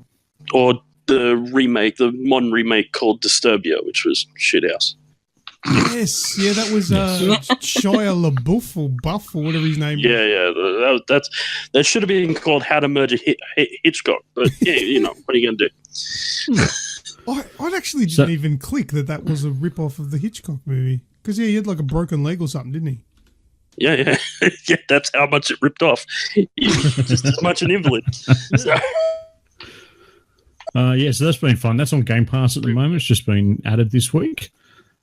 Or the modern remake called Disturbia, which was shithouse. Yes, yeah, that was Shia LaBeouf or Buff or whatever his name is. Yeah. That should have been called How to Murder Hitchcock. But yeah, what are you going to do? I actually didn't even click that was a rip-off of the Hitchcock movie. Because, he had like a broken leg or something, didn't he? Yeah. Yeah, that's how much it ripped off. Just as much an invalid. So. So that's been fun. That's on Game Pass at the moment. It's just been added this week.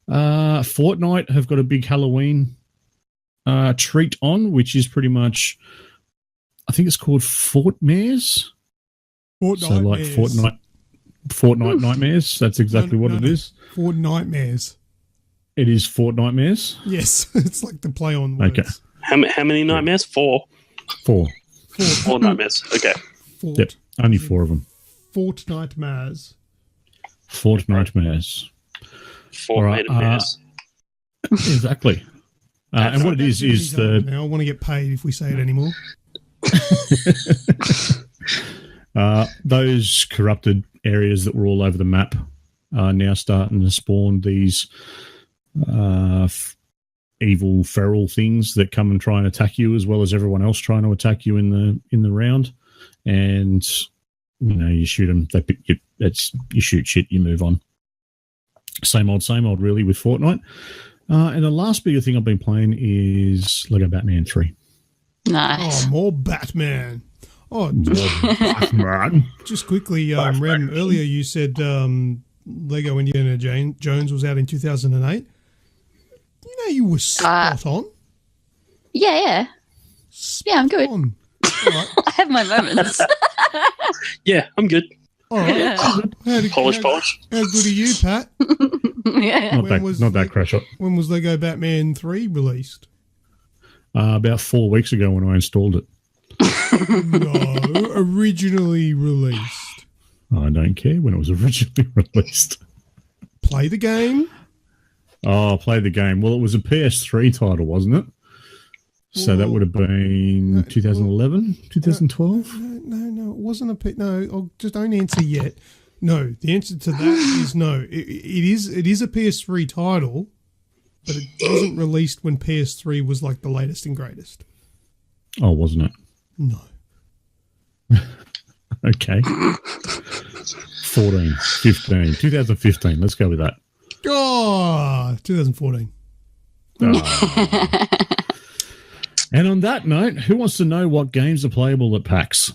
Fortnite have got a big Halloween treat on, which is pretty much, I think it's called Fortmares. Fortnite Nightmares. That's exactly what it is. Fortnitemares. It is Fortnitemares. Yes, it's like the play on words. Okay. How many nightmares? 4. 4 nightmares. Okay. Yep. Only 4 of them. Fortnitemares. Fortnitemares. Fortnitemares. Exactly. And what it is Now I want to get paid if we say it anymore. Those corrupted areas that were all over the map are now starting to spawn these evil feral things that come and try and attack you, as well as everyone else trying to attack you in the round. And you shoot them. You shoot shit. You move on. Same old, really, with Fortnite. And the last bigger thing I've been playing is Lego Batman 3. Nice. Oh, more Batman. Oh, just quickly, Rem, earlier you said Lego Indiana Jones was out in 2008. You were spot on. Yeah. I'm good. On. All right. I have my moments. Yeah, I'm good. All right. Yeah. Polish. How good are you, Pat? Yeah. Not that crash up. When was Lego Batman 3 released? About 4 weeks ago when I installed it. No, originally released. I don't care when it was originally released. Play the game. Oh, play the game. Well, it was a PS3 title, wasn't it? So that would have been 2011, 2012? No, it wasn't no, don't answer yet. No, the answer to that is no. It is a PS3 title, but it wasn't released when PS3 was like the latest and greatest. Oh, wasn't it? No. Okay. 2015. Let's go with that. Oh, 2014. Oh. And on that note, who wants to know what games are playable at PAX?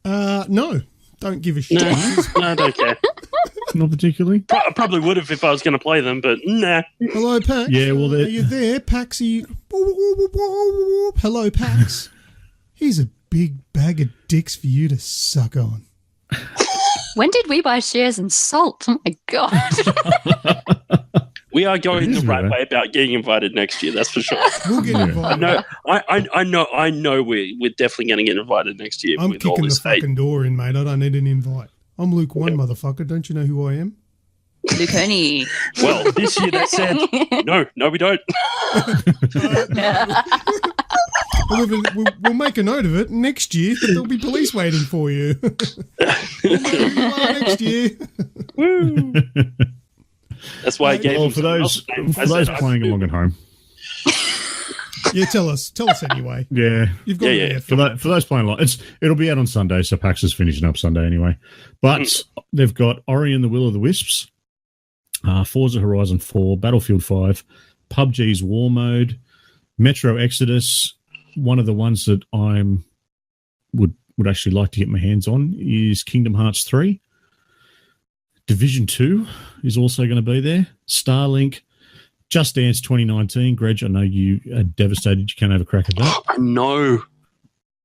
No. Don't give a shit. No, I don't care. Not particularly. I probably would have if I was going to play them, but nah. Hello, Pax. Yeah, well, are you there, Paxy? Hello, Pax. Here's a big bag of dicks for you to suck on. When did we buy shares in Salt? Oh my god. We are going the right way about getting invited next year, that's for sure. We'll get invited. I know we're definitely going to get invited next year. I'm with all kicking the this hate. fucking door in, mate. I don't need an invite. I'm Luke 1, motherfucker. Don't you know who I am? Luconi. Well, this year they said, no, we don't. We'll make a note of it. Next year, there'll be police waiting for you. Next year. Woo. That's why I gave him for those playing along at home. Yeah, tell us anyway. Yeah, you've got for those playing along, it'll be out on Sunday. So PAX is finishing up Sunday anyway. But they've got Ori and the Will of the Wisps, Forza Horizon 4, Battlefield 5, PUBG's War Mode, Metro Exodus. One of the ones that I'm would actually like to get my hands on is Kingdom Hearts 3. Division 2 is also going to be there. Starlink, Just Dance 2019. Greg, I know you are devastated you can't have a crack at that. I know.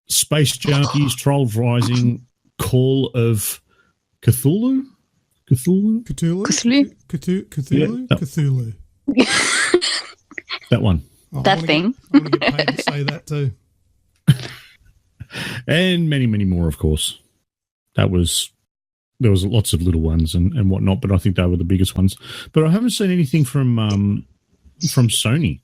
Space Junkies, Trolls Rising, Call of Cthulhu? Cthulhu. That one. Oh, that thing. I want to get paid to say that too. And many, many more, of course. There was lots of little ones and whatnot, but I think they were the biggest ones. But I haven't seen anything from Sony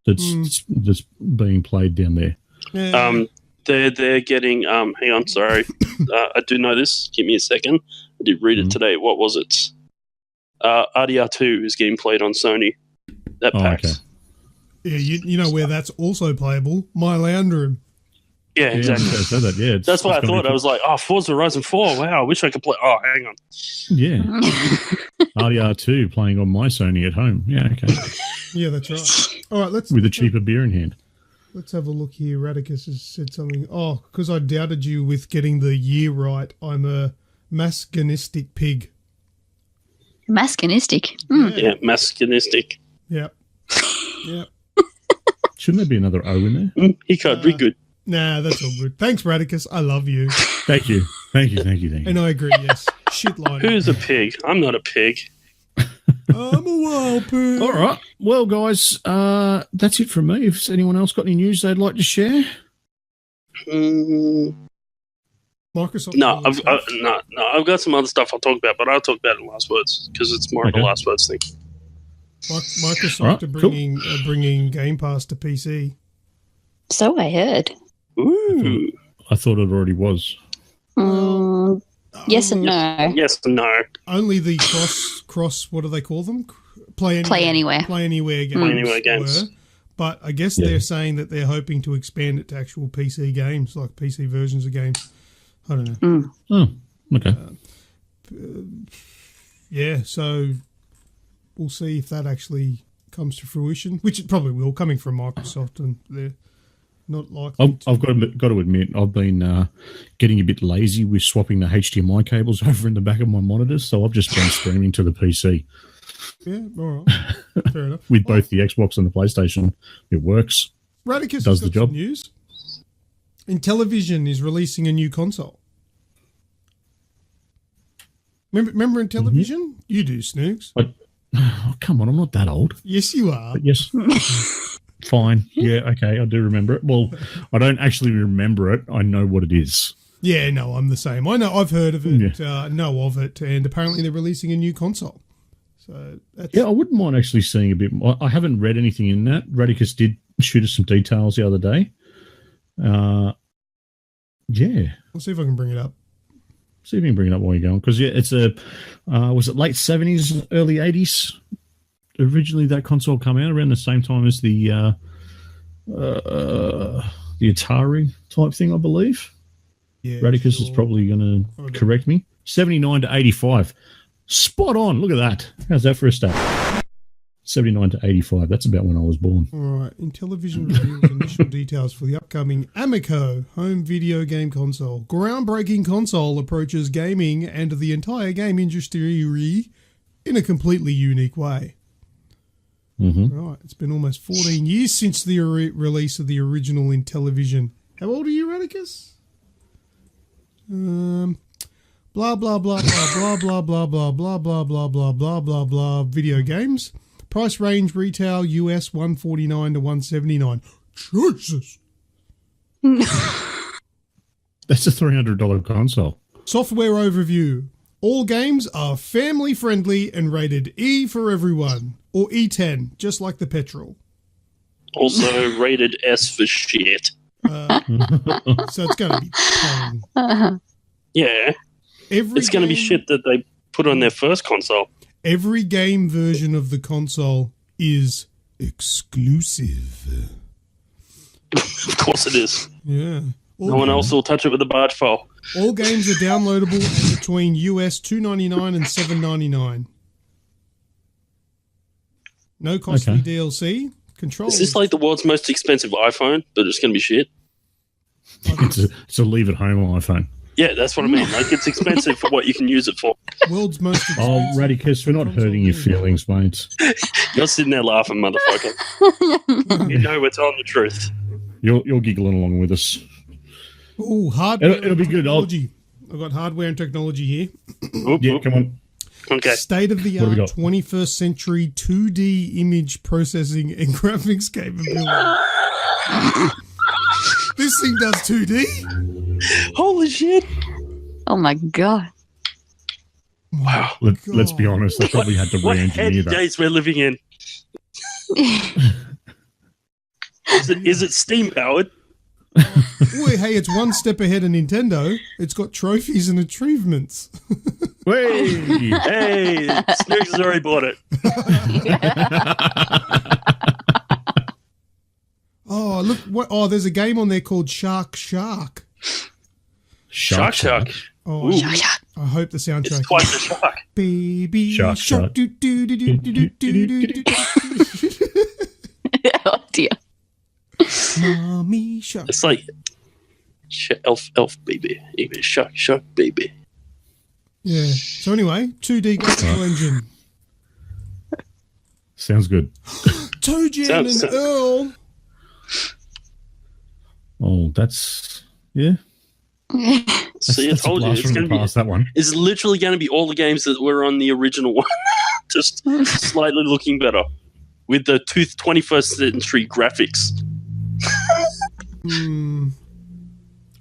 that's being played down there. Yeah. They're getting hang on, sorry. I do know this. Give me a second. I did read it today. What was it? RDR2 is getting played on Sony. That PAX. Okay. Yeah, you know where that's also playable? My lounge room. Yeah, exactly. Yeah, I said that. Yeah, That's why I thought. I was like, oh, Forza Horizon 4. Wow, I wish I could play. Oh, hang on. Yeah. RDR2 playing on my Sony at home. Yeah, okay. Yeah, that's right. All right, let's With a cheaper beer in hand. Let's have a look here. Radicus has said something. Oh, because I doubted you with getting the year right. I'm a masculinistic pig. Masculinistic. Yeah, masculinistic. Yep. Yep. Shouldn't there be another O in there? He can't be good. Nah, that's all good. Thanks, Radicus. I love you. Thank you. And I agree, yes. Shit line. Who's a pig? I'm not a pig. I'm a wild pig. All right. Well, guys, that's it from me. If anyone else got any news they'd like to share? Microsoft. No, I've got some other stuff I'll talk about, but I'll talk about it in last words because it's more of a last words thing. Microsoft are bringing Game Pass to PC. So I heard. Ooh. I thought it already was. Yes and no. Yes and no. Only the cross. What do they call them? Play anywhere. Play anywhere games. Were, but I guess they're saying that they're hoping to expand it to actual PC games, like PC versions of games. I don't know. Oh, okay. Yeah, so we'll see if that actually comes to fruition, which it probably will, coming from Microsoft, and they're not likely. I've got to admit, I've been getting a bit lazy with swapping the HDMI cables over in the back of my monitors, so I've just been streaming to the PC. Yeah, all right. Fair enough. With both the Xbox and the PlayStation, it works. Radicus does the job. News. Intellivision is releasing a new console. Remember Intellivision? Mm-hmm. You do, Snoogs. Oh, come on, I'm not that old. Yes, you are. But yes. Fine. Yeah, okay, I do remember it. Well, I don't actually remember it. I know what it is. Yeah, no, I'm the same. I know, I've heard of it, know of it, and apparently they're releasing a new console. So that's... I wouldn't mind actually seeing a bit more. I haven't read anything in that. Radicus did shoot us some details the other day. Yeah. I'll see if I can bring it up. See if you can bring it up while you're going. Because, it's was it late 70s, early 80s? Originally, that console came out around the same time as the Atari type thing, I believe. Yeah, Radicus is probably going to correct me. 79 to 85. Spot on. Look at that. How's that for a stat? 79 to 85. That's about when I was born. All right. Intellivision reveals initial details for the upcoming Amico home video game console. Groundbreaking console approaches gaming and the entire game industry in a completely unique way. Mm-hmm. Right. It's been almost 14 years since the release of the original Intellivision. How old are you, Radicus? Blah, blah, blah, blah, blah, blah, blah, blah, blah, blah, blah, blah, blah, blah, video games. Price range retail US $149 to $179. Jesus. That's a $300 console. Software overview. All games are family friendly and rated E for everyone, or E10, just like the petrol. Also rated S for shit. So it's going to be pain. Yeah. It's going to be shit that they put on their first console. Every game version of the console is exclusive. Of course it is. Yeah. No one else will touch it with a barge file. All games are downloadable and between US $2.99 and $7.99. No costly DLC. Controls. Is this like the world's most expensive iPhone, but it's going to be shit? It's a leave-at-home iPhone. Yeah, that's what I mean. Like, it's expensive for what you can use it for. World's most expensive. Oh, Radicus, we're not hurting your feelings, mate. You're sitting there laughing, motherfucker. You know we're telling the truth. You're giggling along with us. Oh, hardware. It'll be good. I've got hardware and technology here. Yeah, come on. Okay. State-of-the-art 21st century 2D image processing and graphics capability. This thing does 2D? Holy shit. Oh my god. Wow. Let's be honest, they probably had to re-engineer that. Days we're living in. Is it steam powered? Boy, hey, it's one step ahead of Nintendo. It's got trophies and achievements. Hey! Hey, Snoogs has already bought it. Oh, look! There's a game on there called Shark. Shark. Oh, Ooh. I hope the soundtrack. It's quite the shark. Baby Shark. do do do do do do do do. Oh dear. Mommy shark. It's like elf baby. Shark baby. Yeah. So anyway, 2D graphical engine. Sounds good. Tojan and Earl. Oh, that's yeah. See, I That's a told you blast it's from going the to be. past, that one. It's literally going to be all the games that were on the original one, just slightly looking better with the 21st century graphics.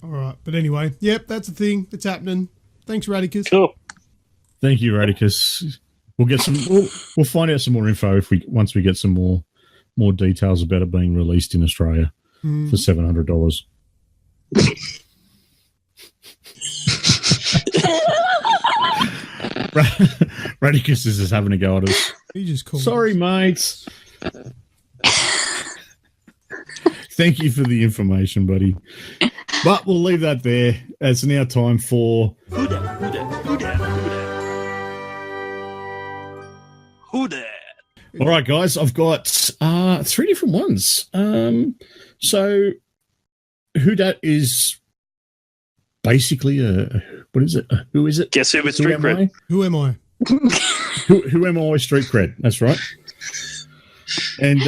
All right, but anyway, yep, that's the thing. It's happening. Thanks, Radicus. Cool. Thank you, Radicus. We'll get some. We'll find out some more info once we get some more details about it being released in Australia for $700. Radicus is just having a go at us. He just called. Sorry, mates. Thank you for the information, buddy. But we'll leave that there. It's now time for Who that? All right, guys. I've got 3 different ones. So who dat is basically what is it? Who is it? Guess who with street cred? Who am I? Who am I with street cred? That's right. And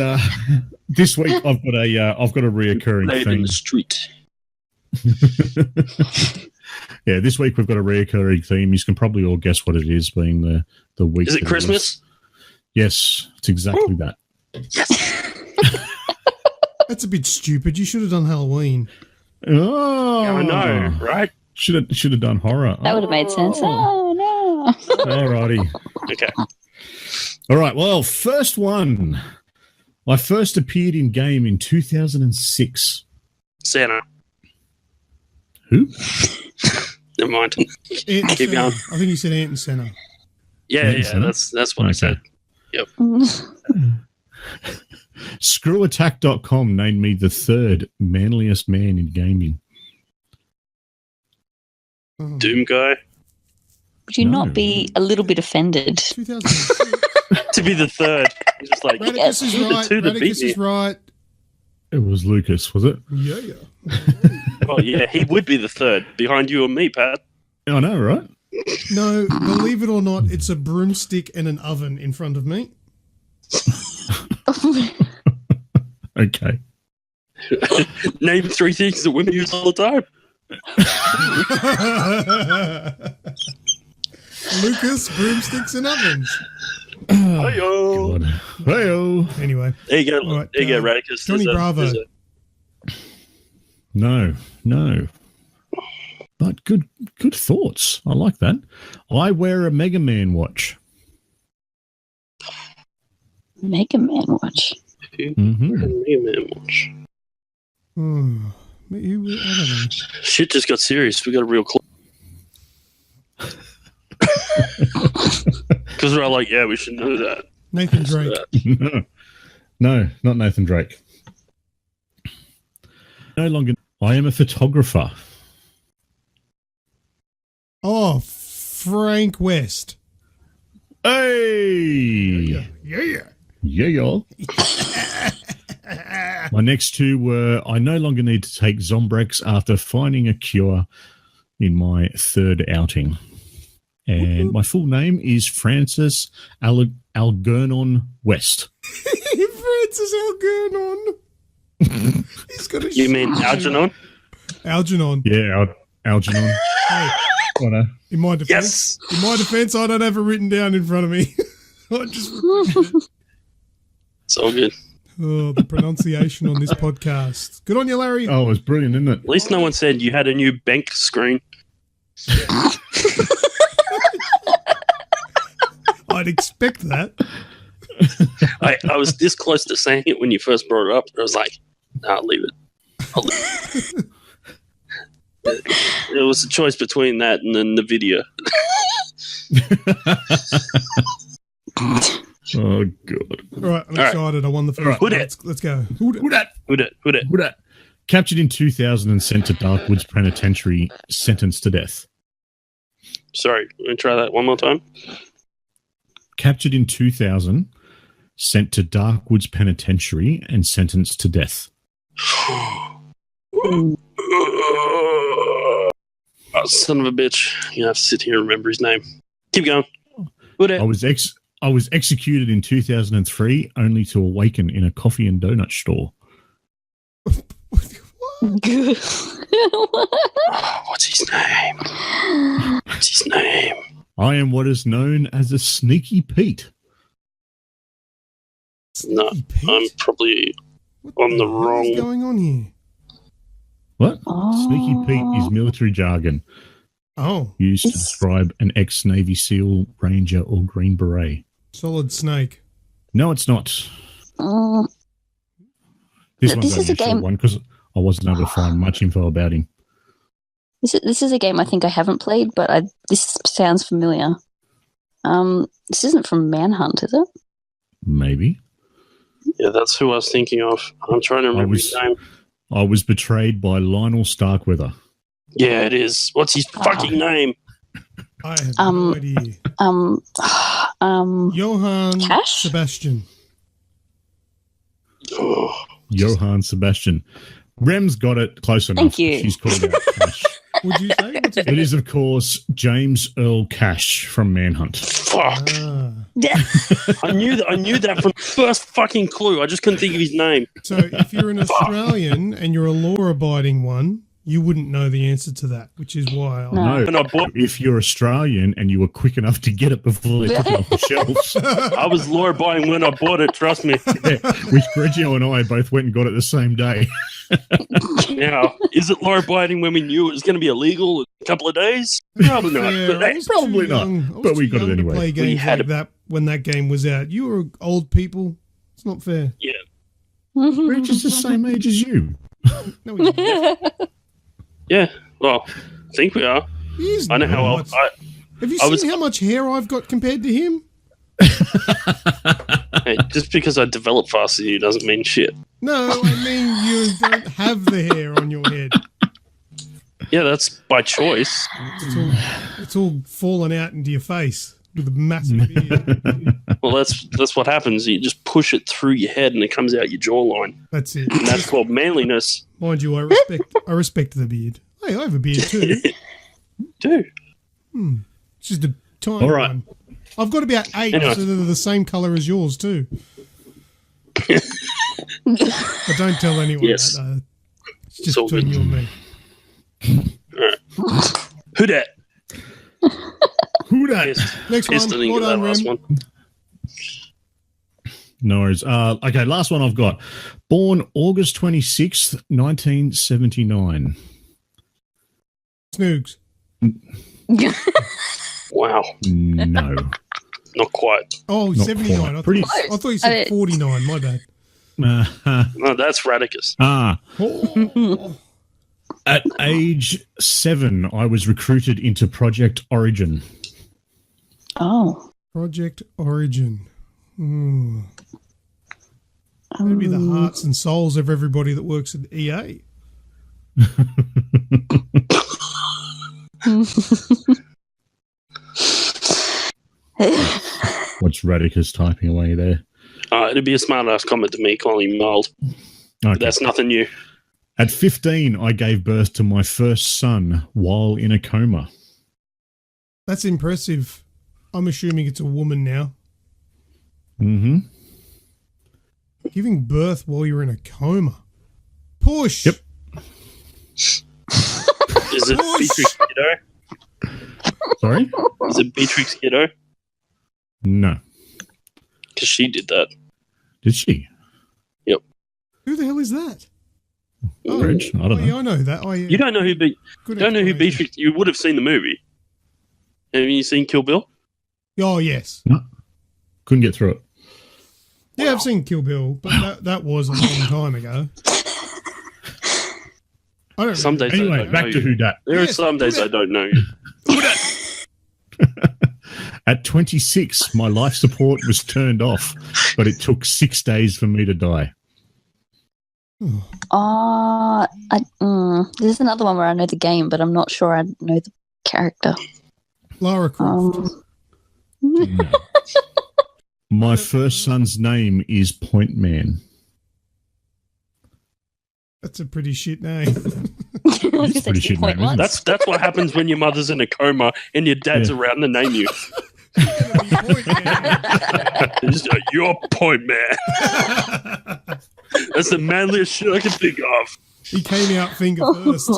this week I've got a reoccurring Played theme. in the street. Yeah, this week we've got a reoccurring theme. You can probably all guess what it is, being the week. Is it that Christmas? Yes, it's exactly that. Yes. That's a bit stupid. You should have done Halloween. Oh, I know, right? Should have done horror. That would have made sense. Oh no. Alrighty. Okay. All right. Well, first one. I first appeared in game in 2006. Santa. Who? Never mind. Ant and Keep Senna. going. I think you said Ant and Senna. Yeah, Santa? that's what I said. Yep. Screwattack.com named me the 3rd manliest man in gaming. Oh, Doom guy. Would you No. not be a little bit offended? 2006. To be the 3rd. Just like Radicus is who the right. two that beat Radicus me? is right. It was Lucas, was it? Yeah. Oh yeah, he would be the 3rd behind you and me, Pat. I know, right? No, believe it or not, it's a broomstick and an oven in front of me. Okay. Name 3 things that women use all the time. Lucas, broomsticks, and ovens. Hey-yo. God. Hey-oh. Anyway, There you go. All right, there you go, Radicus. Johnny Bravo. No. But good thoughts. I like that. I wear a Mega Man watch. Mega Man watch. Mm-hmm. Mega Man watch. I don't know. Shit just got serious. We got a real clue. Because we're all like, yeah, we should know that. Nathan Drake. No, not Nathan Drake. No longer. I am a photographer. Oh, Frank West. Hey! Yeah. Yeah. My next 2 were I no longer need to take Zombrex after finding a cure in my 3rd outing. And my full name is Francis Algernon West. Francis Algernon. He's got a You mean Algernon? Algernon. Yeah, Algernon. Hey, in my defense, I don't have it written down in front of me. I just It's all good. the pronunciation on this podcast. Good on you, Larry. Oh, it was brilliant, isn't it? At least no one said you had a new bank screen. I'd expect that. I was this close to saying it when you first brought it up. I was like, nah, leave it. I'll leave it. It was a choice between that and then the video. Oh, God. All right, I'm excited. I won the first one. Let's go. Who dat? Captured in 2000 and sent to Darkwoods Penitentiary, sentenced to death. Sorry, let me try that one more time. Captured in 2000, sent to Darkwoods Penitentiary and sentenced to death. Oh, son of a bitch. You have to sit here and remember his name. Keep going. I was executed in 2003, only to awaken in a coffee and donut store. What's his name? I am what is known as a Sneaky Pete. No, I'm probably on the wrong. What's going on here? What? Sneaky Pete is military jargon. Used to describe an ex-Navy SEAL, Ranger, or Green Beret. Solid Snake. No, it's not. This is a short one because I wasn't able to find much info about him. This is a game I think I haven't played, but this sounds familiar. This isn't from Manhunt, is it? Maybe. Yeah, that's who I was thinking of. I'm trying to remember his name. I was betrayed by Lionel Starkweather. Yeah, it is. What's his fucking name? I have no idea. Johann Cash? Sebastian. Oh, Johann Sebastian. Rem's got it close enough. Thank you. She's called out Cash. Would you say? What's his It is, of course, James Earl Cash from Manhunt. fuck. Ah. I knew that from the first fucking clue. I just couldn't think of his name. So if you're an Australian and you're a law-abiding one, you wouldn't know the answer to that, which is why No, And I bought- if you're Australian and you were quick enough to get it before they took it off the shelves. I was law abiding when I bought it, trust me. Yeah, which Grejio and I both went and got it the same day. Now, is it law abiding when we knew it was going to be illegal in a couple of days? Probably not. Yeah, But I hey, was probably too not, young. I was but we too got it young to anyway. Play We games had like that when that game was out. You were old people. It's not fair. yeah. We're just the same age as you. No, we didn't. Yeah. Well, I think we are. He's I know how not. old. Have you I seen was- how much hair I've got compared to him? Hey, just because I develop faster than you doesn't mean shit. No, I mean you don't have the hair on your head. Yeah, that's by choice. It's all fallen out into your face with a massive beard. Well, that's what happens. You just push it through your head and it comes out your jawline. That's it. And that's called manliness. Mind you, I respect the beard. Hey, I have a beard too. Dude. It's just a tiny All right. one. I've got about 8, Anyway. so they're the same colour as yours too. But don't tell anyone Yes. that. It's just It's all between good. you and me. Who dat? Who that? Next Pissed I one. didn't Well get that done, last Rem. one. No worries. Okay, last one I've got. Born August 26th, 1979. Snoogs. Wow. No. Not quite. Oh, Not 79. quite. I Pretty- thought you said 49. My bad. No, that's Radicus. Oh. At age 7, I was recruited into Project Origin. Oh. Project Origin. Maybe the hearts and souls of everybody that works at EA. What's Radicus typing away there? It'd be a smart ass comment to me calling him old. But Okay. that's nothing new. At 15, I gave birth to my first son while in a coma. That's impressive. I'm assuming it's a woman now. Mm-hmm. Giving birth while you're in a coma. Push. Yep. Is it Beatrix Kiddo? Sorry? Is it Beatrix Kiddo? No. Because she did that. Did she? Who the hell is that? Reg? I don't Yeah, know. I know that. Oh, yeah. You don't know who Good don't know who explanation. Beatrix. You would have seen the movie. Have you seen Kill Bill? Oh, yes. No. Couldn't get through it. Yeah, I've seen Kill Bill, but that was a long time ago. I don't Some days I Anyway, don't back know to you. Who Dat. There are Yes, some days I don't know you. At 26, my life support was turned off, but it took 6 days for me to die. There's another one where I know the game, but I'm not sure I know the character. Lara Croft. No. My first son's name is Point Man. That's a pretty shit name. It's pretty shit name, isn't it? That's what happens when your mother's in a coma and your dad's around to name you. You're Point Man. That's the manliest shit I can think of. He came out finger first.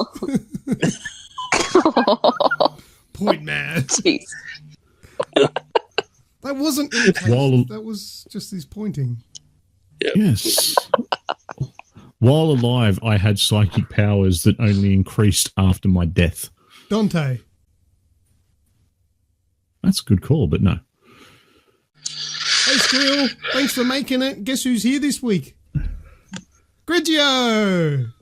Point Man. Jeez. That wasn't imitation. That was just his pointing. Yep. Yes. While alive, I had psychic powers that only increased after my death. Dante. That's a good call, but no. Hey, Squirrel. Thanks for making it. Guess who's here this week? Grejio.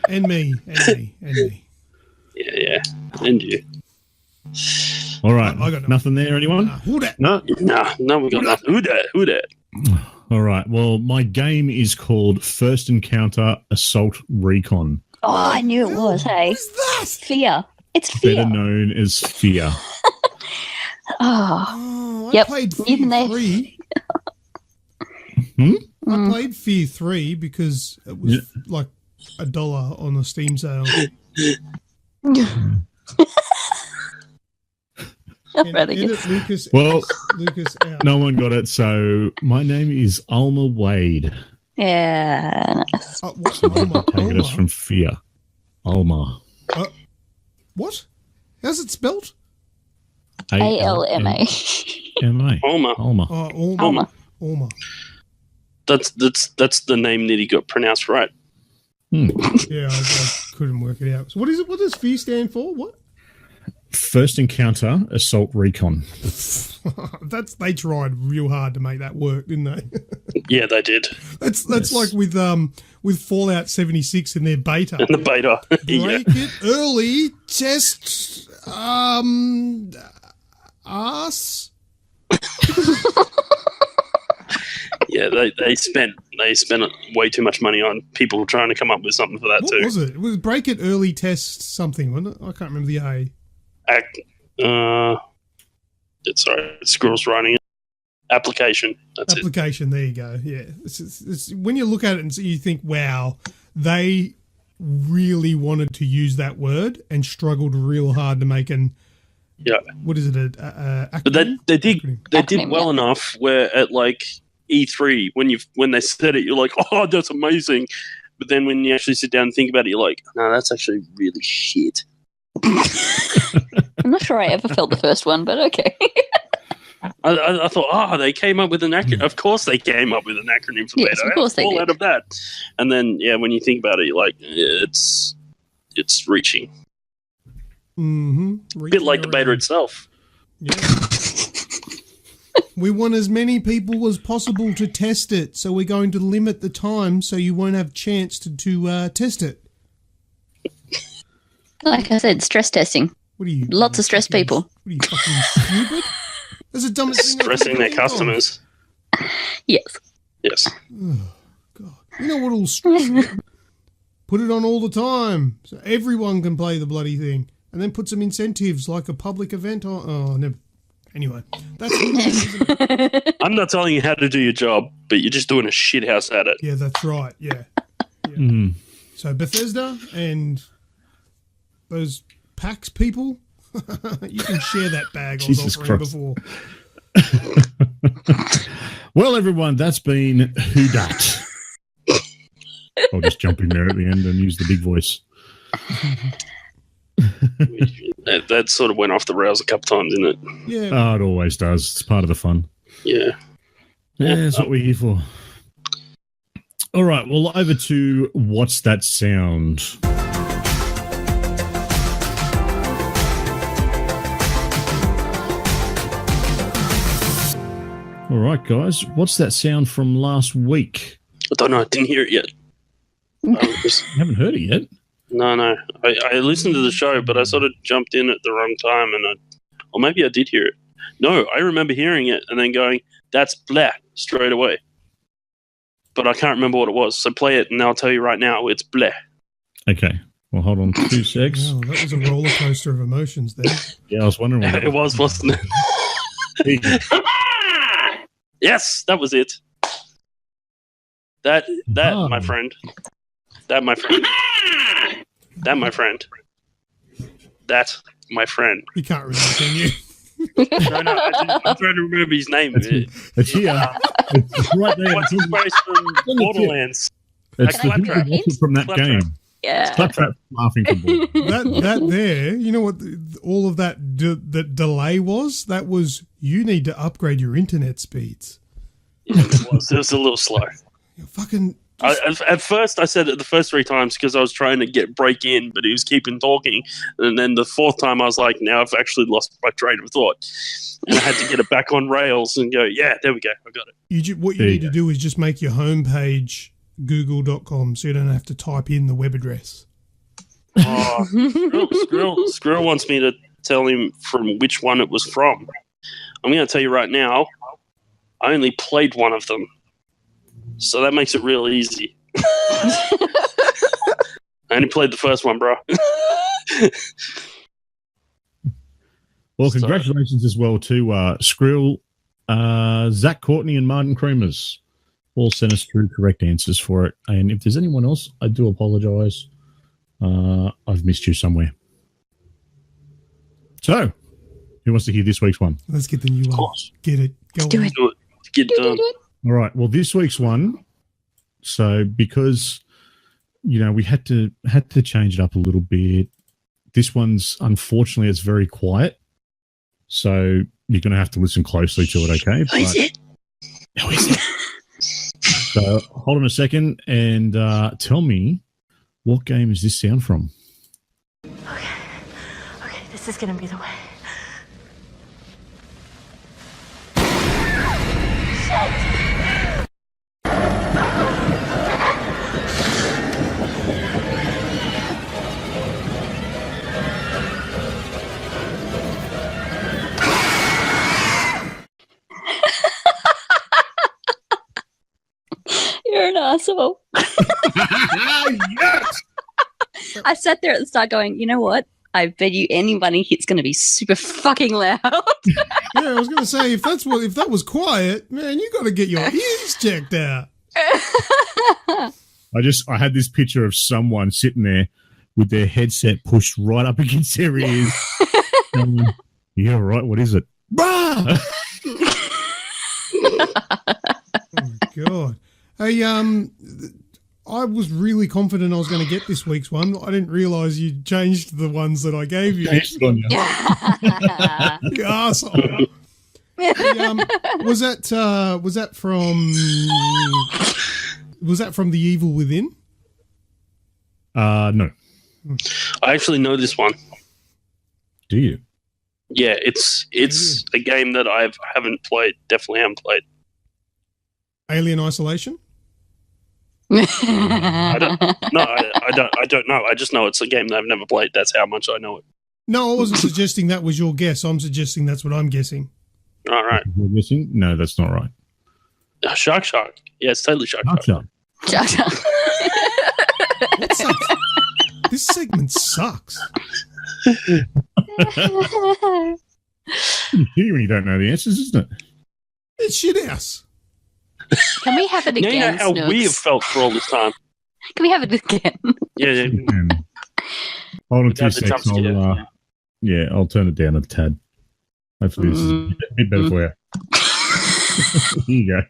And me. Yeah. And you. All right. I got nothing there, anyone? Who that? No, we got nothing. Who that? All right. Well, my game is called First Encounter Assault Recon. Oh, I knew it was, hey. What's that? Fear. It's Fear. Better known as Fear. Oh, I Yep. played Even Fear they- 3. I played Fear 3 because it was like $1 on a Steam sale. Rather good. Edit Lucas, Well, Lucas out. no one got it, so my name is Alma Wade. Yeah, nice. What? Taking us from Fear. Alma. What? How's it spelled? ALMA. M-A. Alma. Alma. Oh, Alma. Alma. That's the name that he got pronounced right. Yeah, I couldn't work it out. So what is it? What does Fear stand for? What? First Encounter Assault Recon. They tried real hard to make that work, didn't they? Yeah, they did. That's like with Fallout 76 and their beta. And the beta. Yeah. Break it early, test us. Yeah, they spent way too much money on people trying to come up with something for that What too. was it? It was break it early, test something, wasn't it? I can't remember the A. Sorry, Squirrel's writing it. Application. That's Application. There you go. Yeah, it's when you look at it and you think, wow, they really wanted to use that word and struggled real hard to make an. Yeah. What is it? But they did well enough where at like E3 when they said it, you're like, oh, that's amazing. But then when you actually sit down and think about it, you're like, no, that's actually really shit. I'm not sure I ever felt the first one, but okay. I thought, they came up with an acronym. Of course they came up with an acronym for Yes, beta. of course they All did. out of that. And then, when you think about it, you're like, it's reaching. Mm-hmm. A bit like the beta itself. Yeah. We want as many people as possible to test it, so we're going to limit the time so you won't have a chance to test it. Like I said, stress testing. What are you? Lots of stressed people. What are you, fucking stupid? That's the dumbest thing I've Stressing ever their heard of. customers. Yes. Yes. Oh, God. You know what'll stress you? Put it on all the time so everyone can play the bloody thing. And then put some incentives like a public event on. Oh, never. Anyway, that's isn't it? I'm not telling you how to do your job, but you're just doing a shithouse at it. Yeah, that's right. Yeah. So Bethesda and those PAX people, you can share that bag I was Jesus offering Christ. before. Well, everyone, that's been Who Dat. I'll just jump in there at the end and use the big voice. That sort of went off the rails a couple times, didn't it? Yeah. Oh, it always does. It's part of the fun. Yeah. Yeah, that's what we're here for. All right, well, over to What's That Sound? All right, guys, what's that sound from last week? I don't know. I didn't hear it yet. You haven't heard it yet? No. I listened to the show, but I sort of jumped in at the wrong time, or maybe I did hear it. No, I remember hearing it and then going, "That's blah," straight away. But I can't remember what it was. So play it, and I'll tell you right now, it's blah. Okay. Well, hold on 2 secs. Oh, that was a roller coaster of emotions there. Yeah, I was wondering what that It was, wasn't it? Yes, that was it. That my friend. That my friend. That my friend. That my friend. You can't remember, can you? No, I'm trying to remember his name. It's here. It's right there. What's his face from Borderlands? It's the Claptrap. thing from that Claptrap. game. Yeah. Claptrap laughing for ball. that there, you know what all of that delay was? That was, you need to upgrade your internet speeds. Yeah, it was a little slow. You're fucking... At first, I said it the first 3 times because I was trying to break in, but he was keeping talking. And then the 4th time, I was like, now I've actually lost my train of thought. And I had to get it back on rails and go, yeah, there we go. I got it. What you need to do is just make your homepage google.com so you don't have to type in the web address. Oh, Squirrel wants me to tell him from which one it was from. I'm going to tell you right now, I only played one of them. So that makes it real easy. I only played the first one, bro. Well, congratulations as well to Skrill, Zach Courtney, and Martin Creamers. All sent us through correct answers for it. And if there's anyone else, I do apologise. I've missed you somewhere. So, who wants to hear this week's one? Let's get the new one. Get it. Go Do on. it. Do it. Get it done. All right. Well, this week's one. So, because we had to change it up a little bit. This one's unfortunately it's very quiet, so you're going to have to listen closely to it. Okay. Who is it? Who is it? So, hold on a second and tell me what game is this sound from? Okay, this is gonna be the way. You're an asshole. Yes! I sat there at the start going, you know what? I bet you any money it's going to be super fucking loud. Yeah, I was going to say, if that was quiet, man, you got to get your ears checked out. I had this picture of someone sitting there with their headset pushed right up against their ears. Yeah, right. What is it? Bah! Oh my God. Hey, I was really confident I was going to get this week's one. I didn't realise you changed the ones that I gave you. Changed it on you. You arsehole. Was that from The Evil Within? No. I actually know this one. Do you? Yeah, it's a game that I haven't played. Definitely haven't played. Alien Isolation? I don't know. I just know it's a game that I've never played. That's how much I know it. No, I wasn't suggesting that was your guess. I'm suggesting that's what I'm guessing. All right. You're missing? No, that's not right. Shark. Yeah, it's totally Shark. Gotcha. What sucks? This segment sucks. You hear when you don't know the answers, isn't it? It's shit ass. Can we have it Now again? you know how Snoogs? we have felt for all this time. Can we have it again? Yeah. Hold on Without 2 the seconds. jump scare. I'll turn it down a tad. Hopefully this is a bit better for you. Here you go.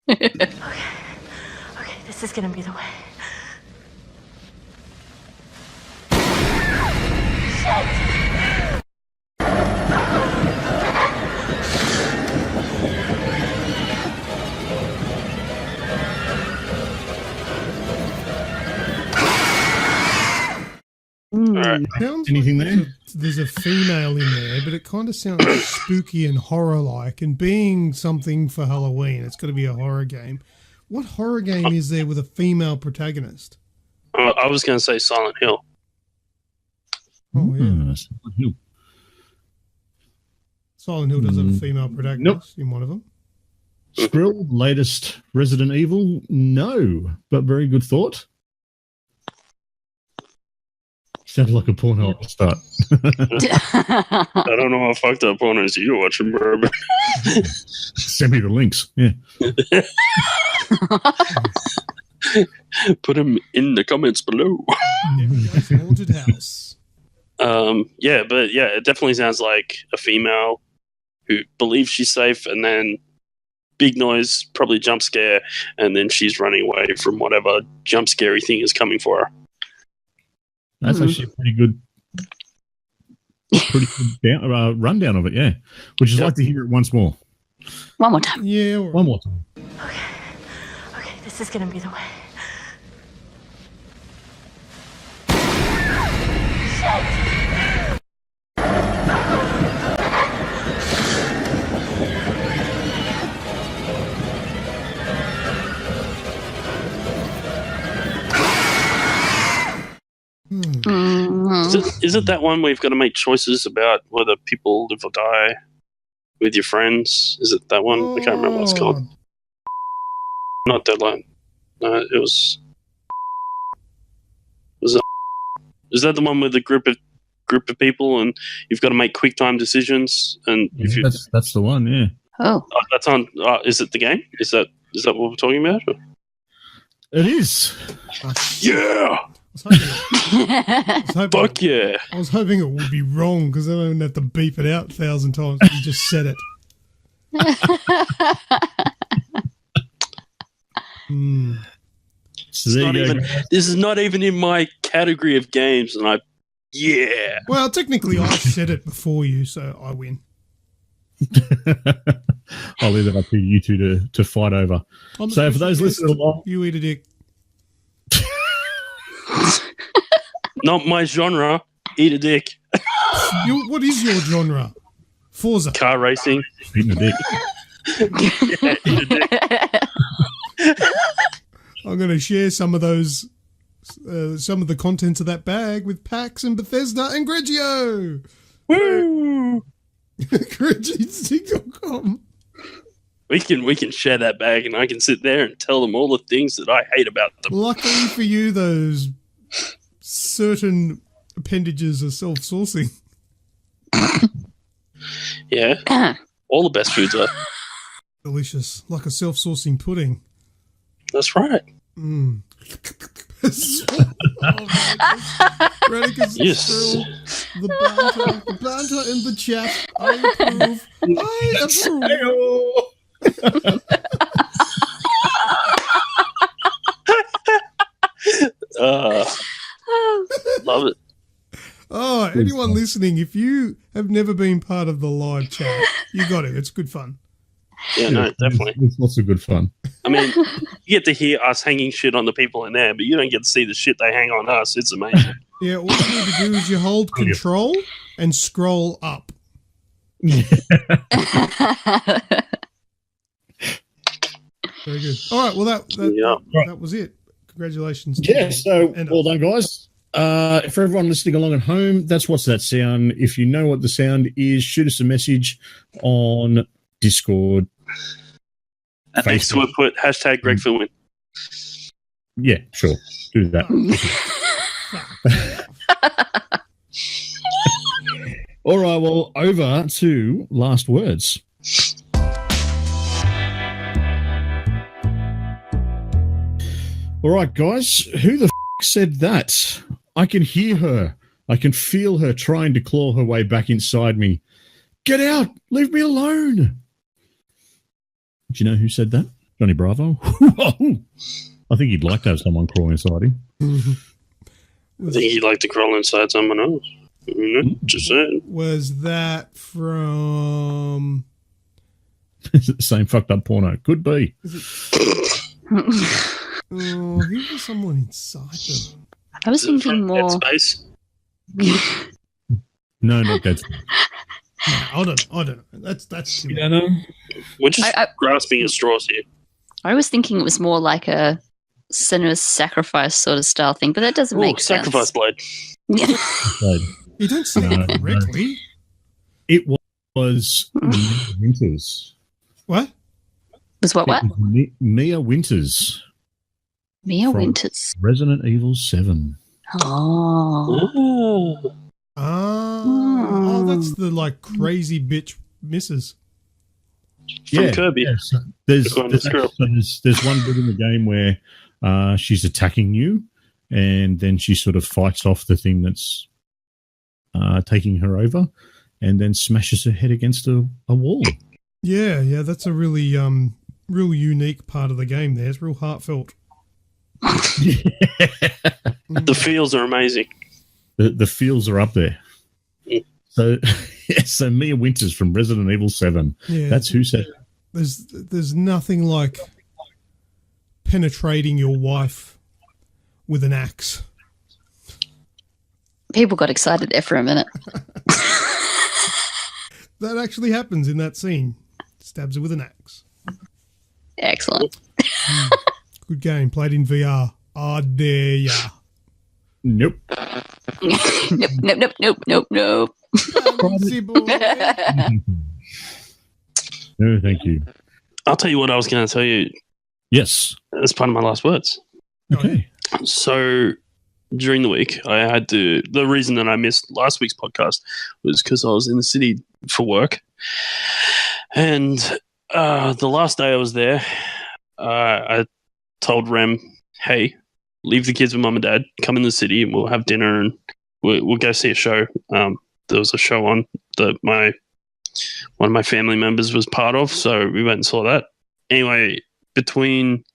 Okay, this is gonna be the way. Alright. Sounds Anything like there? there's a female in there, but it kind of sounds spooky and horror-like. And being something for Halloween, it's got to be a horror game. What horror game is there with a female protagonist? I was going to say Silent Hill. Oh, yeah. Silent Hill. Silent Hill does have a female protagonist in one of them. Skrill, latest Resident Evil? No, but very good thought. Sounded like a porno at the start. I don't know how fucked up pornos you're watching, bro. Send me the links. Yeah. Put them in the comments below. Haunted house. It definitely sounds like a female who believes she's safe, and then big noise, probably jump scare, and then she's running away from whatever jump scary thing is coming for her. That's actually a pretty good rundown of it, yeah. Would you like to hear it once more? One more time. Yeah. One more time. Okay, this is gonna be the way. Is it that one where you've got to make choices about whether people live or die with your friends? Is it that one? I can't remember what it's called. Not Deadline. No, it was. Is that the one with a group of people and you've got to make quick time decisions? And if you, that's the one, yeah. Oh, that's on. Is it the game? Is that what we're talking about? It is. Yeah. Fuck yeah. I was hoping it would be wrong because I don't have to beep it out 1,000 times. You just said it. So this is not even in my category of games, and Well, technically, I said it before you, so I win. I'll leave it up to you two to fight over. So for those listening along, you eat a dick. Not my genre. Eat a dick. What is your genre? Forza. Car racing. Eating a dick. Yeah, eat a dick. I'm going to share some of those, some of the contents of that bag with PAX and Bethesda and Grejio. Woo! Grejio.com. We can share that bag, and I can sit there and tell them all the things that I hate about them. Luckily for you, those certain appendages are self-sourcing. Yeah. All the best foods are. Delicious. Like a self-sourcing pudding. That's right. Radicus Yes. the banter in the chat. I approve. Love it. Oh, anyone listening, if you have never been part of the live chat, you got it. It's good fun. Yeah, no, definitely. It's lots of good fun. I mean, you get to hear us hanging shit on the people in there, but you don't get to see the shit they hang on us. It's amazing. Yeah, all you need to do is you hold control and scroll up. Very good. All right, well, that was it. Congratulations. Yeah, so well done, guys. For everyone listening along at home, that's What's That Sound. If you know what the sound is, shoot us a message on Discord. And next to it, put hashtag Greg Philwin. Yeah, sure. Do that. All right, well, over to last words. All right, guys, who the said that? I can hear her. I can feel her trying to claw her way back inside me. Get out! Leave me alone! Do you know who said that? Johnny Bravo? I think he'd like to have someone crawl inside him. I think he'd like to crawl inside someone else. Just saying. Was that from... Is it the same fucked up porno? Could be. Oh, who was someone inside them? I was thinking more. Dead Space? No, not Dead Space. No, I don't know. That's too You don't know? We're just grasping at straws here. I was thinking it was more like a Senua's Sacrifice sort of style thing, but that doesn't make sense. Sacrifice Blade. Yeah, You don't say it correctly. It was Mia Winters. What? Was what? It was Mia Winters. Mia from Winters. Resident Evil 7. Oh. Ooh. Oh, that's the like crazy bitch missus. From Kirby. Yeah. So there's one bit in the game where she's attacking you, and then she sort of fights off the thing that's taking her over, and then smashes her head against a wall. Yeah, that's a really real unique part of the game there. It's real heartfelt. The feels are amazing. The feels are up there. So Mia Winters from Resident Evil 7. Yeah, that's who said it. There's nothing like penetrating your wife with an axe. People got excited there for a minute. That actually happens in that scene. Stabs her with an axe. Excellent. Good game. Played in VR. I dare ya. Nope. Nope. Fancy boy. No, thank you. I'll tell you what I was going to tell you Yes. as part of my last words. Okay. So during the week, I had to. The reason that I missed last week's podcast was because I was in the city for work, and the last day I was there, I told Rem, "Hey, leave the kids with mum and dad. Come in the city, and we'll have dinner, and we'll go see a show." There was a show on that one of my family members was part of, so we went and saw that. Anyway, between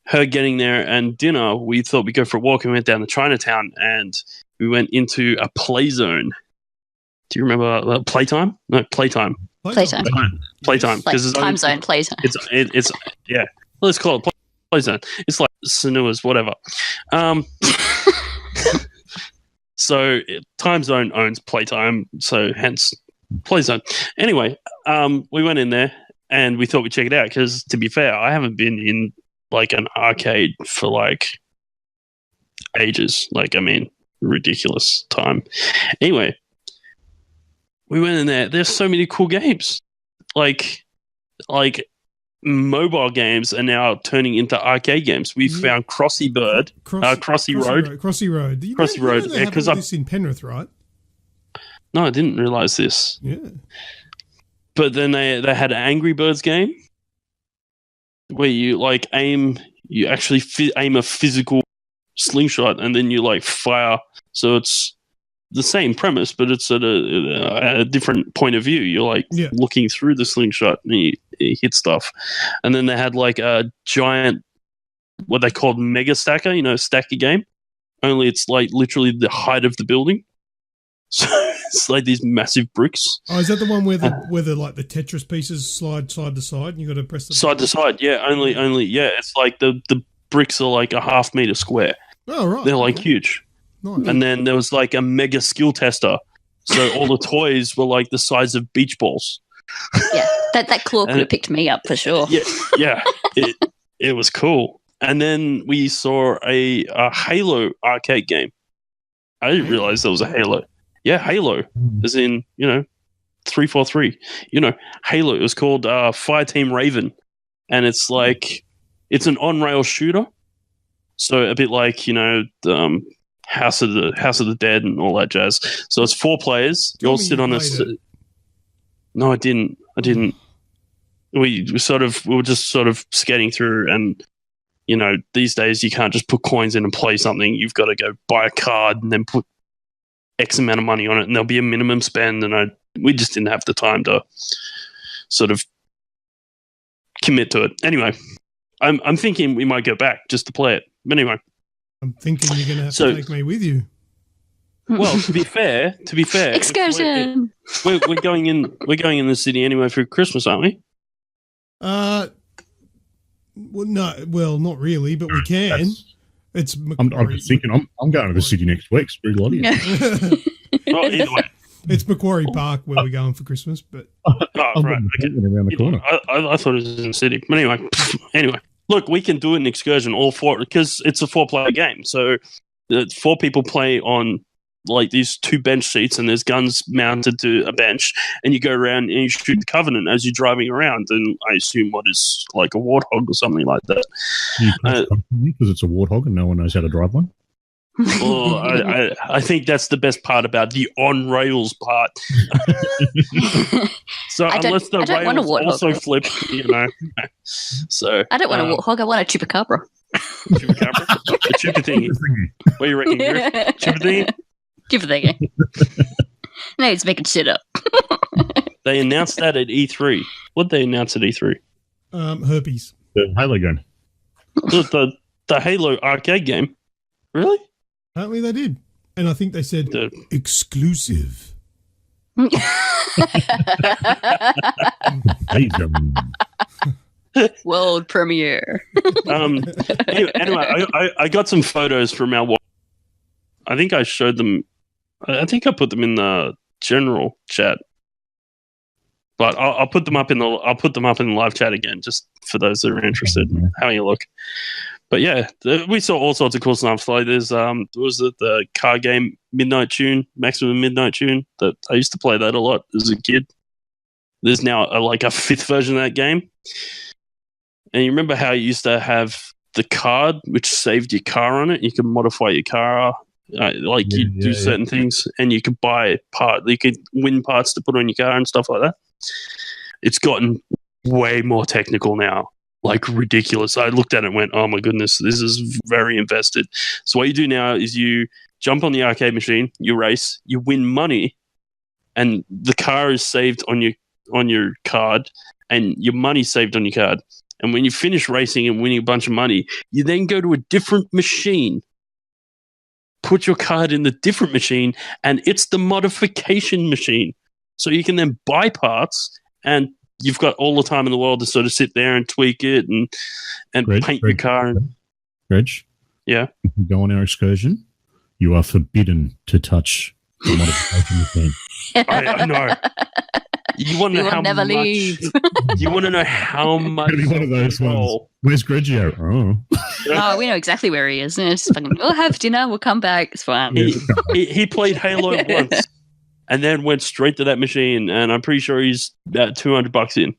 her getting there and dinner, we thought we'd go for a walk and we went down to Chinatown and we went into a play zone. Do you remember Playtime? No, Playtime. Playtime. Playtime. Like it's time zone, playtime. It's yeah. Let's call it play zone. It's like Snoogs, whatever. So Time Zone owns Playtime, so hence Playzone. Anyway, we went in there and we thought we'd check it out because, to be fair, I haven't been in like an arcade for like ages. Like, I mean, ridiculous time. Anyway, we went in there. There's so many cool games. Like mobile games are now turning into arcade games. We found Crossy Road. Crossy Road. Yeah, because this in Penrith, right? No, I didn't realize this. Yeah. But then they had an Angry Birds game where you like aim a physical slingshot and then you like fire. So it's the same premise, but it's at a different point of view. You're like looking through the slingshot and you hit stuff. And then they had like a giant, what they called mega stacker, stacker game. Only it's like literally the height of the building. So it's like these massive bricks. Oh, is that the one where the like the Tetris pieces slide side to side and you got to press the side to side? Yeah, only it's like the bricks are like a half meter square. Oh right, they're like huge. Nice. And then there was like a mega skill tester. So all the toys were like the size of beach balls. Yeah, that claw could have picked me up for sure. Yeah, it was cool. And then we saw a Halo arcade game. I didn't realize there was a Halo. Yeah, Halo, as in 343. Halo. It was called Fireteam Raven, and it's like it's an on-rail shooter. So a bit like House of the Dead and all that jazz. So it's 4 players. You all sit on a. No, I didn't. We were just sort of skating through, and these days you can't just put coins in and play something. You've got to go buy a card and then put X amount of money on it, and there'll be a minimum spend. And we just didn't have the time to sort of commit to it. Anyway, I'm thinking we might go back just to play it. But anyway. I'm thinking you're going to have to take me with you. Well, to be fair, excursion. We're going in the city anyway for Christmas, aren't we? Well, not really, but we can. I'm just thinking I'm going to the city next week. Screw Lottie. Well, either way. It's Macquarie Park where we're going for Christmas, but right. Okay. Around the corner. I thought it was in the city, but anyway. Look, we can do an excursion all 4 because it's a 4-player game. So 4 people play on like these 2 bench seats, and there's guns mounted to a bench, and you go around and you shoot the Covenant as you're driving around. And I assume what is like a Warthog or something like that. Because it's a Warthog and no one knows how to drive one. Well, I think that's the best part about the on rails part. So unless the rails also flip, So I don't want a Warthog. I want a Chupacabra. Chupacabra, a chupa thingy. What do you reckon? Chupa thingy. Chupa thingy. No, it's making shit up. They announced that at E3. What did they announce at E3? Herpes. The Halo gun. The Halo arcade game. Really? Apparently they did. And I think they said exclusive. World premiere. Anyway, I got some photos from our. I think I showed them. I think I put them in the general chat, but I'll put them up in the. I'll put them up in the live chat again, just for those that are interested in having a look. But yeah, we saw all sorts of cool stuff. Like there's was it the car game Midnight Tune, Maximum Midnight Tune, that I used to play that a lot as a kid. There's now like a 5th version of that game. And you remember how you used to have the card which saved your car on it? You could modify your car, you do certain things, and you could buy you could win parts to put on your car and stuff like that. It's gotten way more technical now. Like ridiculous. I looked at it and went, oh my goodness, this is very invested. So what you do now is you jump on the arcade machine, you race, you win money, and the car is saved on your card, and your money's saved on your card. And when you finish racing and winning a bunch of money, you then go to a different machine, put your card in the different machine, and it's the modification machine. So you can then buy parts, and you've got all the time in the world to sort of sit there and tweak it and paint your car. Greg? Yeah? If you go on our excursion, you are forbidden to touch the modification machine. I know. You want to know how never much? Leave. You want to know how much? It's one of those ones. Where's Grejio? Oh, we know exactly where he is. It's fucking, we'll have dinner. We'll come back. It's fine. He played Halo once, and then went straight to that machine. And I'm pretty sure he's about $200 in.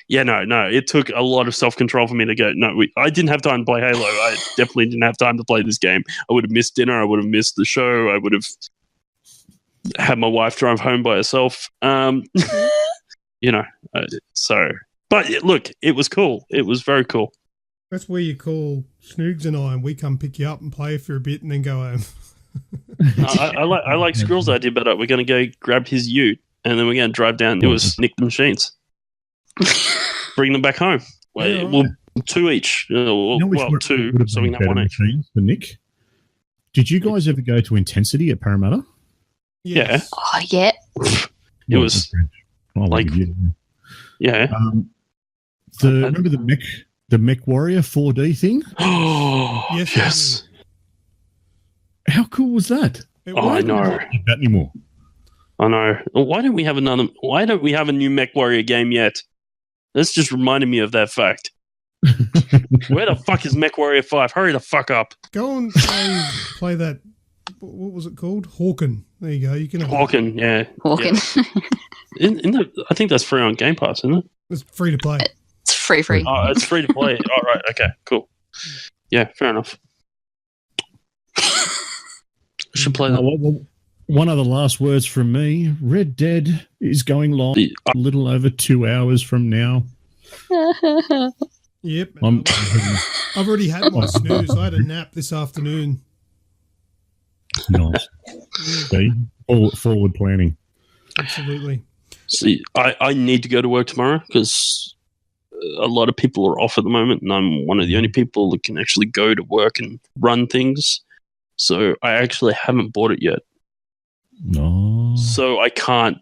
Yeah, no. It took a lot of self-control for me to go, no, I didn't have time to play Halo. I definitely didn't have time to play this game. I would have missed dinner. I would have missed the show. I would have had my wife drive home by herself. But look, it was cool. It was very cool. That's where you call Snoogs and I, and we come pick you up and play for a bit and then go home. I like Squirrel's idea better. We're going to go grab his ute, and then we're going to drive down. It was nick the machines. Bring them back home. Well, 2 each. Two, so we can have 1 each. For Nick, did you guys ever go to Intensity at Parramatta? Yes. Yeah. Oh, yeah. It was like, yeah. Remember the Mech Warrior 4D thing? Oh, yes. How cool was that? I know. I don't do that anymore. I know. Why don't we have a new Mech Warrior game yet? That's just reminded me of that fact. Where the fuck is Mech Warrior 5? Hurry the fuck up. Go and play that. What was it called? Hawken. There you go. You can have Hawken, yeah. Hawken. Yeah. I think that's free on Game Pass, isn't it? It's free to play. It's free. Oh, it's free to play. Oh, right. Okay, cool. Yeah, fair enough. I should play that. One of the last words from me. Red Dead is going live a little over 2 hours from now. Yep. I've already had my snooze. I had a nap this afternoon. Nice. See? Forward planning. Absolutely. See, I need to go to work tomorrow because a lot of people are off at the moment, and I'm one of the only people that can actually go to work and run things. So I actually haven't bought it yet. No. So I can't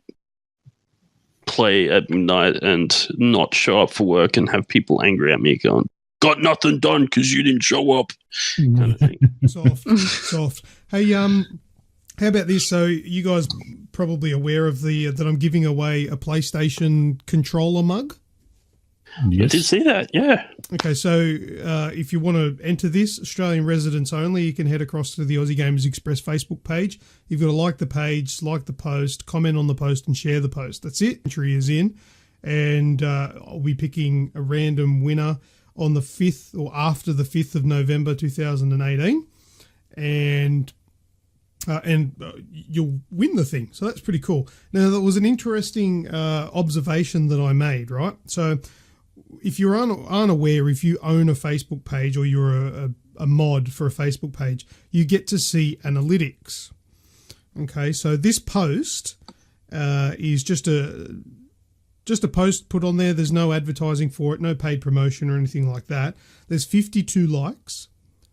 play at midnight and not show up for work and have people angry at me going, got nothing done because you didn't show up, kind of thing. Soft. Hey, how about this? So you guys probably aware of that I'm giving away a PlayStation controller mug? Yes. I did see that, yeah. Okay, so if you want to enter this, Australian residents only, you can head across to the Aussie Gamers Express Facebook page. You've got to like the page, like the post, comment on the post, and share the post. That's it. Entry is in. And I'll be picking a random winner on the 5th or after the 5th of November 2018. And you'll win the thing. So that's pretty cool. Now, there was an interesting observation that I made, right? So if you're unaware, if you own a Facebook page or you're a mod for a Facebook page, you get to see analytics. Okay, so this post is just a post put on there. There's no advertising for it, no paid promotion or anything like that. There's 52 likes.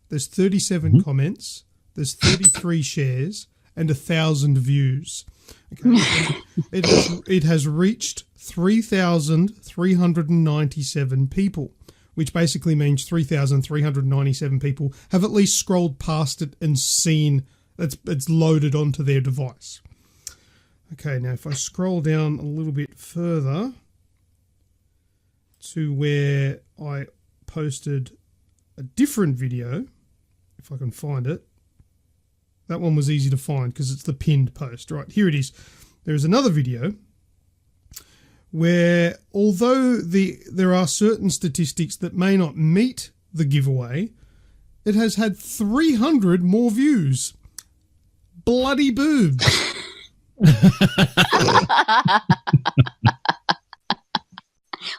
There's 37 comments. There's 33 shares and 1,000 views. Okay, it has reached 3,397 people, which basically means 3,397 people have at least scrolled past it and seen it's loaded onto their device. Okay, now if I scroll down a little bit further to where I posted a different video, if I can find it. That one was easy to find because it's the pinned post. Right, here it is. There is another video where, although there are certain statistics that may not meet the giveaway, it has had 300 more views. Bloody boobs.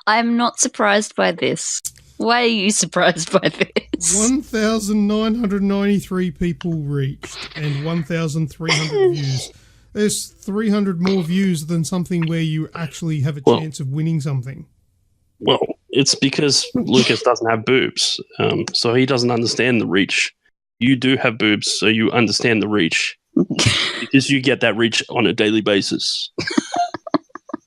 I'm not surprised by this. Why are you surprised by this? 1,993 people reached and 1,300 views. There's 300 more views than something where you actually have a chance of winning something. Well, it's because Lucas doesn't have boobs, so he doesn't understand the reach. You do have boobs, so you understand the reach. Because you get that reach on a daily basis.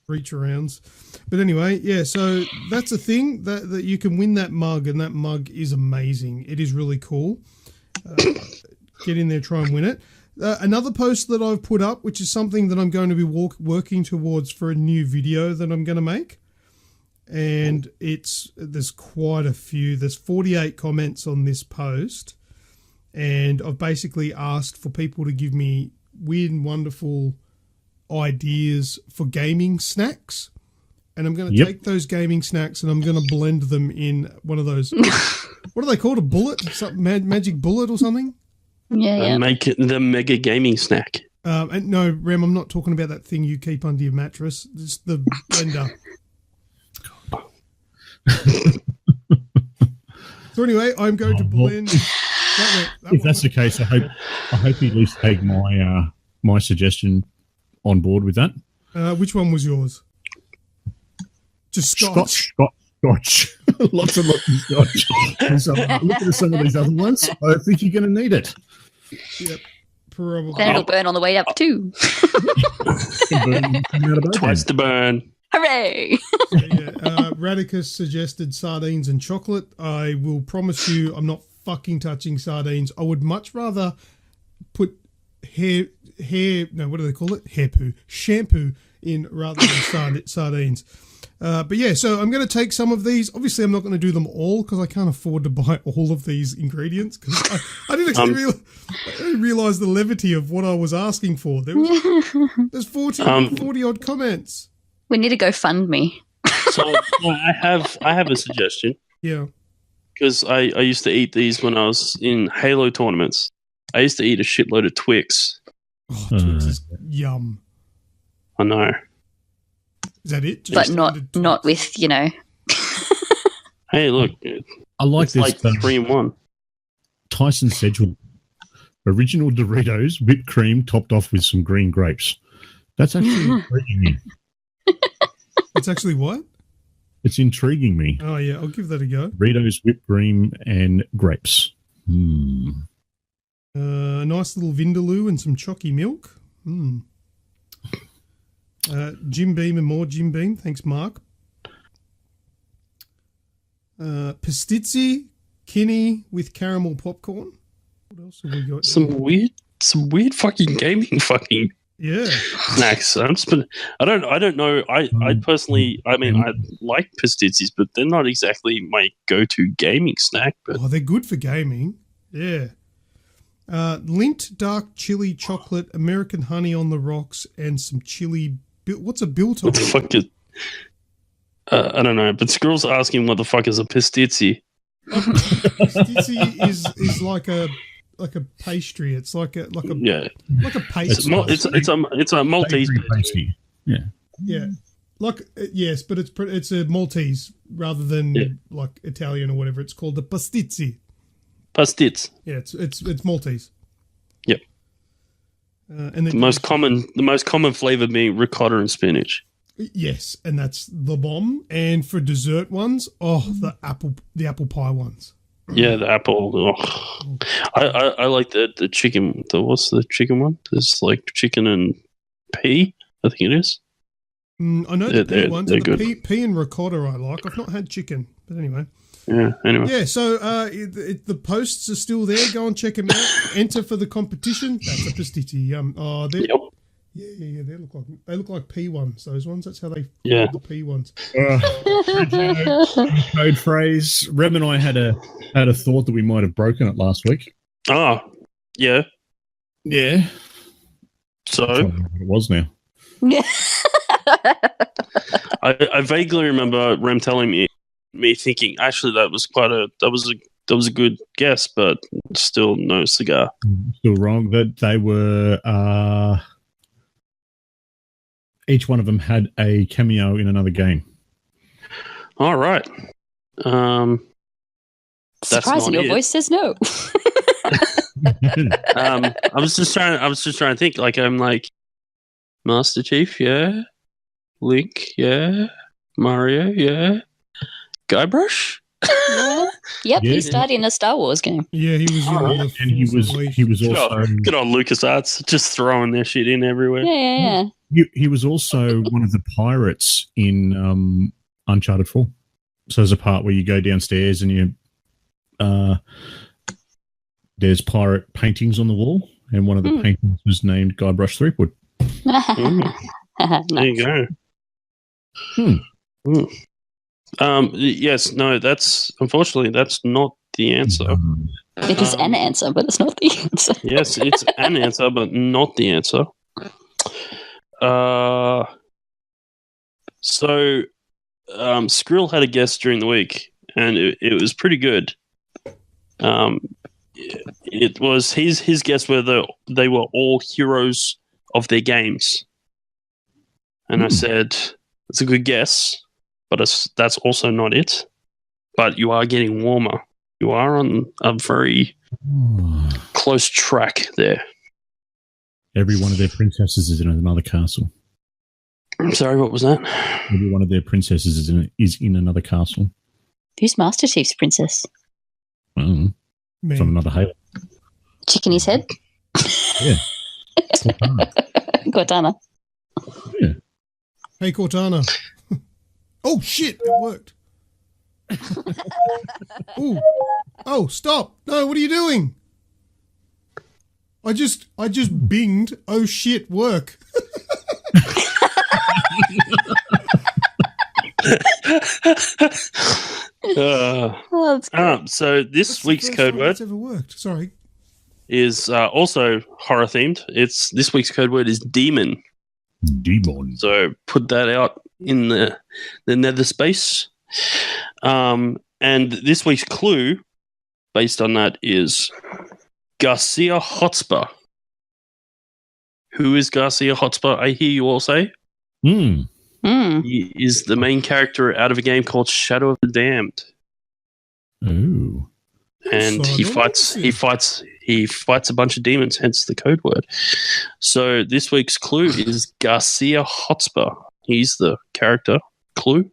Reach arounds. But anyway, yeah, so that's a thing that you can win that mug, and that mug is amazing. It is really cool. Get in there, try and win it. Another post that I've put up, which is something that I'm going to be working towards for a new video that I'm going to make. And there's quite a few. There's 48 comments on this post. And I've basically asked for people to give me weird and wonderful ideas for gaming snacks. And I'm going to take those gaming snacks and I'm going to blend them in one of those. What are they called? A bullet? Some magic bullet or something? Yeah. Make it the mega gaming snack. And no, Rem, I'm not talking about that thing you keep under your mattress. It's the blender. So anyway, I'm going to blend. If that's the case, I hope you at least take my suggestion on board with that. Which one was yours? Just Scotch. Scotch. Lots and lots of Scotch. Look at some of these other ones. I think you're going to need it. Yep, probably. Then it'll burn on the way up too. Twice the burn. Hooray! Radicus suggested sardines and chocolate. I will promise you I'm not fucking touching sardines. I would much rather put hair no, what do they call it? Hair poo. Shampoo in rather than sardines. But yeah, so I'm going to take some of these. Obviously, I'm not going to do them all because I can't afford to buy all of these ingredients. Because I didn't actually realize the levity of what I was asking for. There's 40 odd comments. We need to go fund me. So I have a suggestion. Yeah. Because I used to eat these when I was in Halo tournaments. I used to eat a shitload of Twix. Oh, Twix is yum. I know. Is that it? But not with, Hey, look. I like this. Like 3-in-1. Tyson Sedgwick. Original Doritos, whipped cream topped off with some green grapes. That's actually intriguing me. It's actually what? It's intriguing me. Oh, yeah. I'll give that a go. Doritos, whipped cream, and grapes. A nice little Vindaloo and some chalky milk. Jim Beam and more Jim Beam. Thanks, Mark. Pastizzi, Kinney with caramel popcorn. What else have we got? Some weird fucking gaming fucking. Yeah. snacks. I don't know. I personally, I mean, I like pastizzis, but they're not exactly my go-to gaming snack. But Oh, they're good for gaming. Yeah. Lint dark chili chocolate, American honey on the rocks, and some chili. What's a biltong? what the fuck is? I don't know. But Squirrel's asking what the fuck is a pastizzi. Pastizzi is like a pastry. It's like a Yeah, like a pastry. it's a Maltese pastry. Yeah. Yeah, like yes, but it's a Maltese rather than like Italian or whatever. It's called a pastizzi. Pastitz. Yeah, it's Maltese. Yep. And The most common flavor being ricotta and spinach. Yes, and that's the bomb. And for dessert ones, the apple pie ones. Yeah, the apple. Oh. I like the chicken. What's the chicken one? There's like chicken and pea. I think it is. I know the pea ones. They're The good. pea and ricotta I like. I've not had chicken, but anyway. Yeah. Anyway. Yeah. So the posts are still there. Go and check them out. Enter for the competition. That's a pastizzi. Yep. Yeah. They look like pea ones. Those ones. That's how they. Yeah. The pea ones. Code phrase. Rem and I had a thought that we might have broken it last week. Ah. Yeah. Yeah. So I don't know what it was now. I vaguely remember Rem telling me thinking actually that was a good guess, but still no cigar. Still wrong. That they were. Each one of them had a cameo in another game. All right. That's Surprising, not your it. voice says no. I was just trying to think. Like I'm like Master Chief, yeah. Link, yeah. Mario, yeah. Guybrush. Yeah. Yep, Yeah. he started in a Star Wars game. Yeah, he was. And he was also Good on LucasArts, just throwing their shit in everywhere. Yeah. he was also one of the pirates in Uncharted 4. So there's a part where you go downstairs and you there's pirate paintings on the wall, and one of the paintings was named Guybrush Threepwood. There you go. Yes, no, unfortunately that's not the answer. It is an answer, but it's not the answer. Yes, it's an answer, but not the answer. So Skrill had a guess during the week, and it was pretty good. It was his guess whether they were all heroes of their games, and I said it's a good guess, but that's also not it. But you are getting warmer. You are on a very close track there. Every one of their princesses is in another castle. I'm sorry, what was that? Every one of their princesses is in another castle. Who's Master Chief's princess? From another Halo. Chicken his head? Yeah. Cortana. Yeah. Hey, Cortana. Oh, shit. It worked. Ooh. Oh, stop. No, what are you doing? I just binged. Oh, shit, work. That's good. So this week's code word It's ever worked. Sorry. is also horror themed. This week's code word is demon. Demon. So put that out in the nether space. And this week's clue, based on that, is Garcia Hotspur. Who is Garcia Hotspur? I hear you all say. He is the main character out of a game called Shadow of the Damned. Ooh. And he fights a bunch of demons, hence the code word. So this week's clue is Garcia Hotspur. He's the character clue.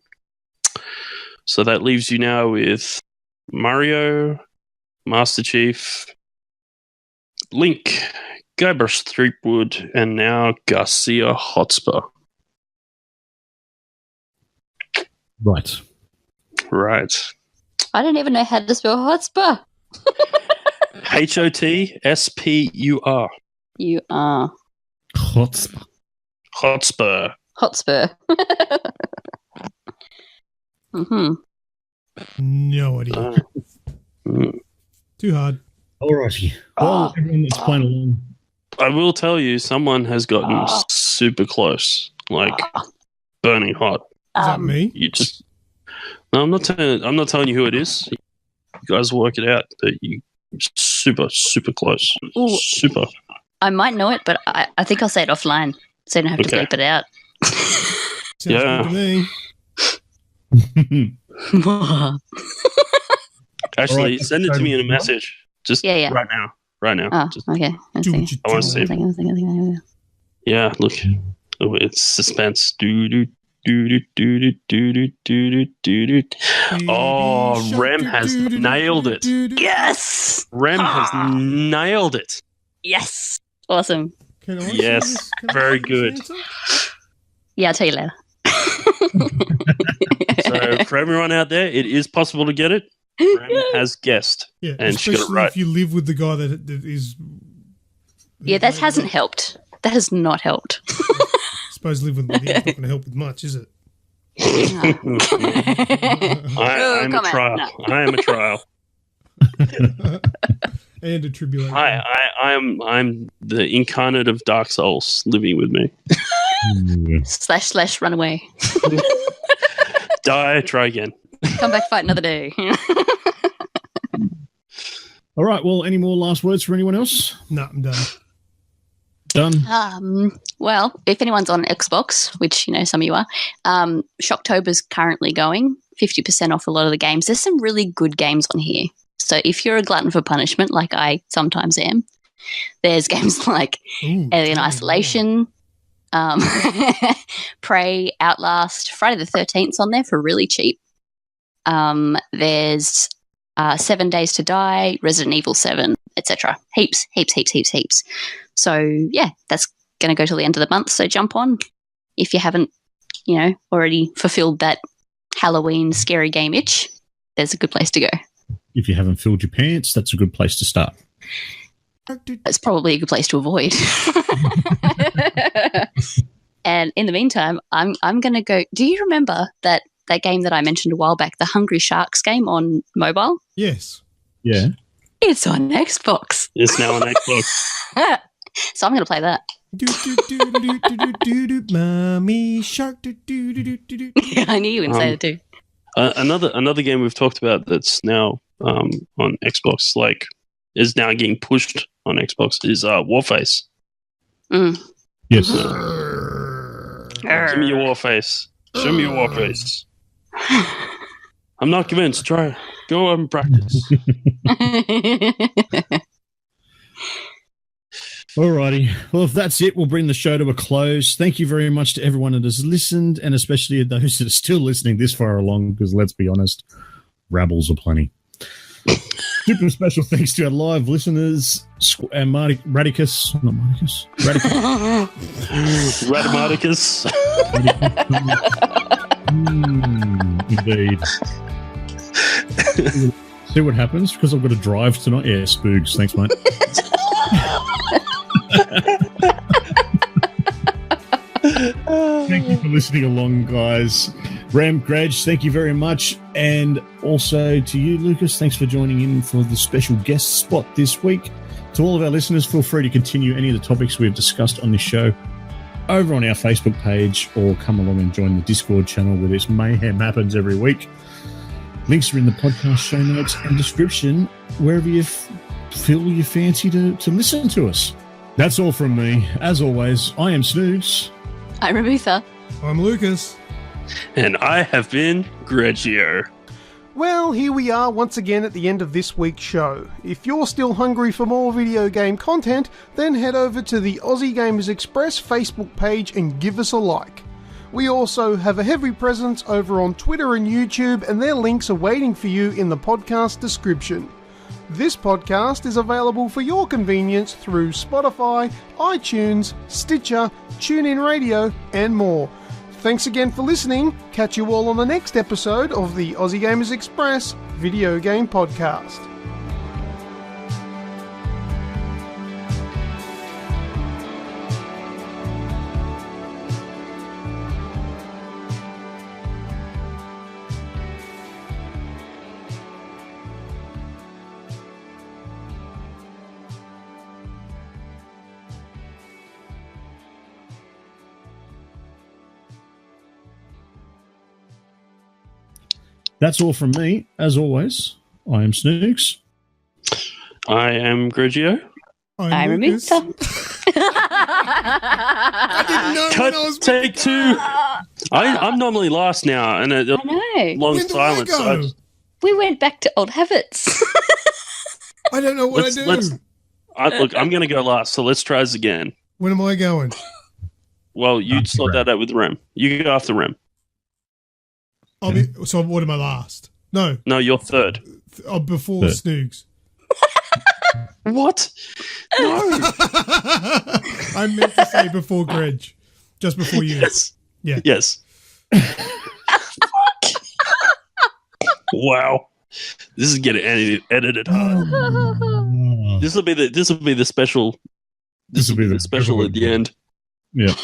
So that leaves you now with Mario, Master Chief, Link, Guybrush Threepwood, and now Garcia Hotspur. Right. Right. I don't even know how to spell Hotspur. Hotspur. You are. Hotspur. Hotspur. Hotspur. Mm-hmm. No idea. Too hard. Alrighty. Well, everyone that's playing along. I will tell you, someone has gotten super close, like burning hot. Is that me? You just no, I'm not telling you who it is. You guys work it out. But you super close. Ooh. Super. I might know it, but I think I'll say it offline, so I don't have to bleep it out. Sounds good to me. Actually, send it to me in a message. Just right now. Oh, Just, okay. I want to see. Yeah, look. Oh, it's suspense. Oh, Rem has nailed it. Yes! Rem has nailed it. Yes! Awesome. Yes, very good. Yeah, I'll tell you later. So, for everyone out there, it is possible to get it. Rem has guessed. Yeah, and she got it right. If you live with the guy that is. Yeah, that hasn't helped. That has not helped. I suppose live with him is not going to help with much, is it? I'm a trial. No. I am a trial. And a tribulation. I'm the incarnate of Dark Souls living with me. / run away. Die, try again. Come back, fight another day. All right, well, any more last words for anyone else? No, I'm done. Done? Well, if anyone's on Xbox, which, some of you are, Shocktober's currently going 50% off a lot of the games. There's some really good games on here. So if you're a glutton for punishment, like I sometimes am, there's games like Alien Isolation, Prey, Outlast, Friday the 13th's on there for really cheap. There's 7 Days to Die, Resident Evil 7, etc. Heaps. So, yeah, that's going to go till the end of the month. So jump on if you haven't, already fulfilled that Halloween scary game itch. There's a good place to go. If you haven't filled your pants, that's a good place to start. It's probably a good place to avoid. And in the meantime, I'm going to go. Do you remember that game that I mentioned a while back, the Hungry Sharks game on mobile? Yes. Yeah. It's on Xbox. It's now on Xbox. So I'm going to play that. Mommy shark. I knew you wouldn't say it too. Another game we've talked about that's now on Xbox, like is now getting pushed on Xbox, is Warface. Yes. Give me your Warface. Show me your Warface. I'm not convinced. Try. Go and practice. Alrighty. Well, if that's it, we'll bring the show to a close. Thank you very much to everyone that has listened, and especially those that are still listening this far along, because let's be honest, rabbles are plenty. Super special thanks to our live listeners, and Radicus. Not Marticus. Radicus. Indeed. See what happens, because I've got to drive tonight. Yeah, Spoogs. Thanks, mate. Thank you for listening along, guys. Ram, Greg, thank you very much. And also to you, Lucas, thanks for joining in for the special guest spot this week. To all of our listeners, feel free to continue any of the topics we've discussed on this show over on our Facebook page, or come along and join the Discord channel where this mayhem happens every week. Links are in the podcast show notes and description, wherever you feel you fancy to listen to us. That's all from me. As always, I am Snoogs. I'm Remutha. I'm Lucas. And I have been Grejio. Well, here we are once again at the end of this week's show. If you're still hungry for more video game content, then head over to the Aussie Gamers Express Facebook page and give us a like. We also have a heavy presence over on Twitter and YouTube, and their links are waiting for you in the podcast description. This podcast is available for your convenience through Spotify, iTunes, Stitcher, TuneIn Radio, and more. Thanks again for listening. Catch you all on the next episode of the Aussie Gamers Express Video Game Podcast. That's all from me. As always, I am Snoogs. I am Grejio. I'm Lucas. Remutha. I didn't know when I was Take two. I'm normally last now, and I know. long When do I silence. go? We went back to old habits. I don't know what I do. Look, I'm going to go last, so let's try this again. When am I going? Well, you After sort Rem. that out with Rem. You go after Rem. So what am I last? No, No, you're third. before Third. Snoogs. What? No. I meant to say before Greg. Just before you. Yes. Yeah. Yes. Wow. This is getting edited hard. This will be the special. This will be the special at the end. Yeah.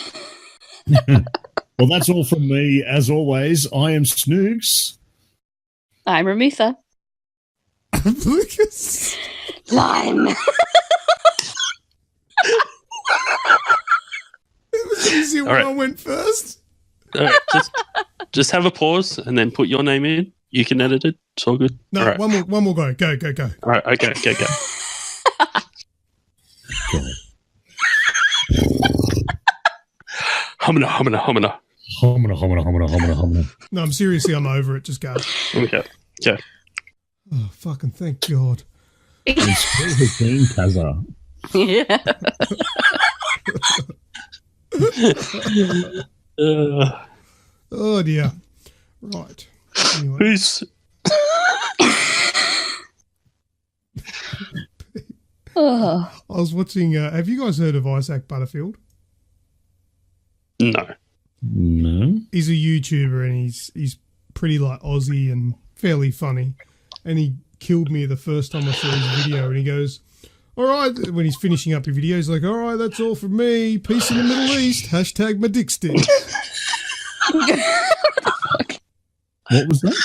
Well, that's all from me. As always, I am Snoogs. I'm Remutha. Lucas. Lime. It was easier when All right. I went first. All right, just have a pause and then put your name in. You can edit it. It's all good. No, all right. one more go. Go. All right. Okay. Humana. Homina. No, I'm seriously, I'm over it. Just go. Okay. Oh, fucking thank God. And still has been Kaza. Yeah. Oh, dear. Right. Anyway. Peace. Oh. I was watching, have you guys heard of Isaac Butterfield? No. No. He's a YouTuber and he's pretty like Aussie and fairly funny. And he killed me the first time I saw his video and he goes, all right, when he's finishing up your video, he's like, all right, that's all from me. Peace in the Middle East. Hashtag my dick stick. What was that?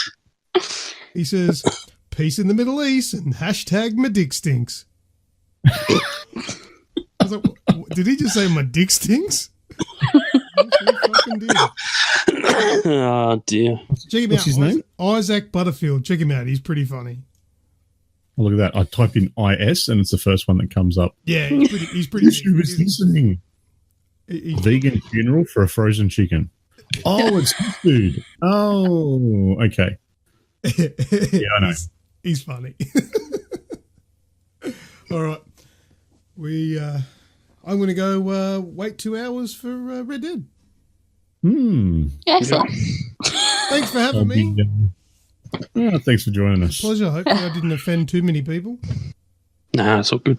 He says, peace in the Middle East and hashtag my dick stinks. I was like, did he just say my dick stinks? Yes, he fucking did. Oh dear. Check him What's out. his name? Isaac Butterfield. Check him out. He's pretty funny. Oh, look at that. I type in IS and it's the first one that comes up. Yeah, he's pretty Who was listening? he- Vegan funeral for a frozen chicken. Oh, it's this dude. Oh, okay. Yeah, I know. He's funny. All right. I'm going to go wait 2 hours for Red Dead. Excellent. Thanks for having me. Thanks for joining us. Pleasure. Hopefully I didn't offend too many people. Nah, it's all good.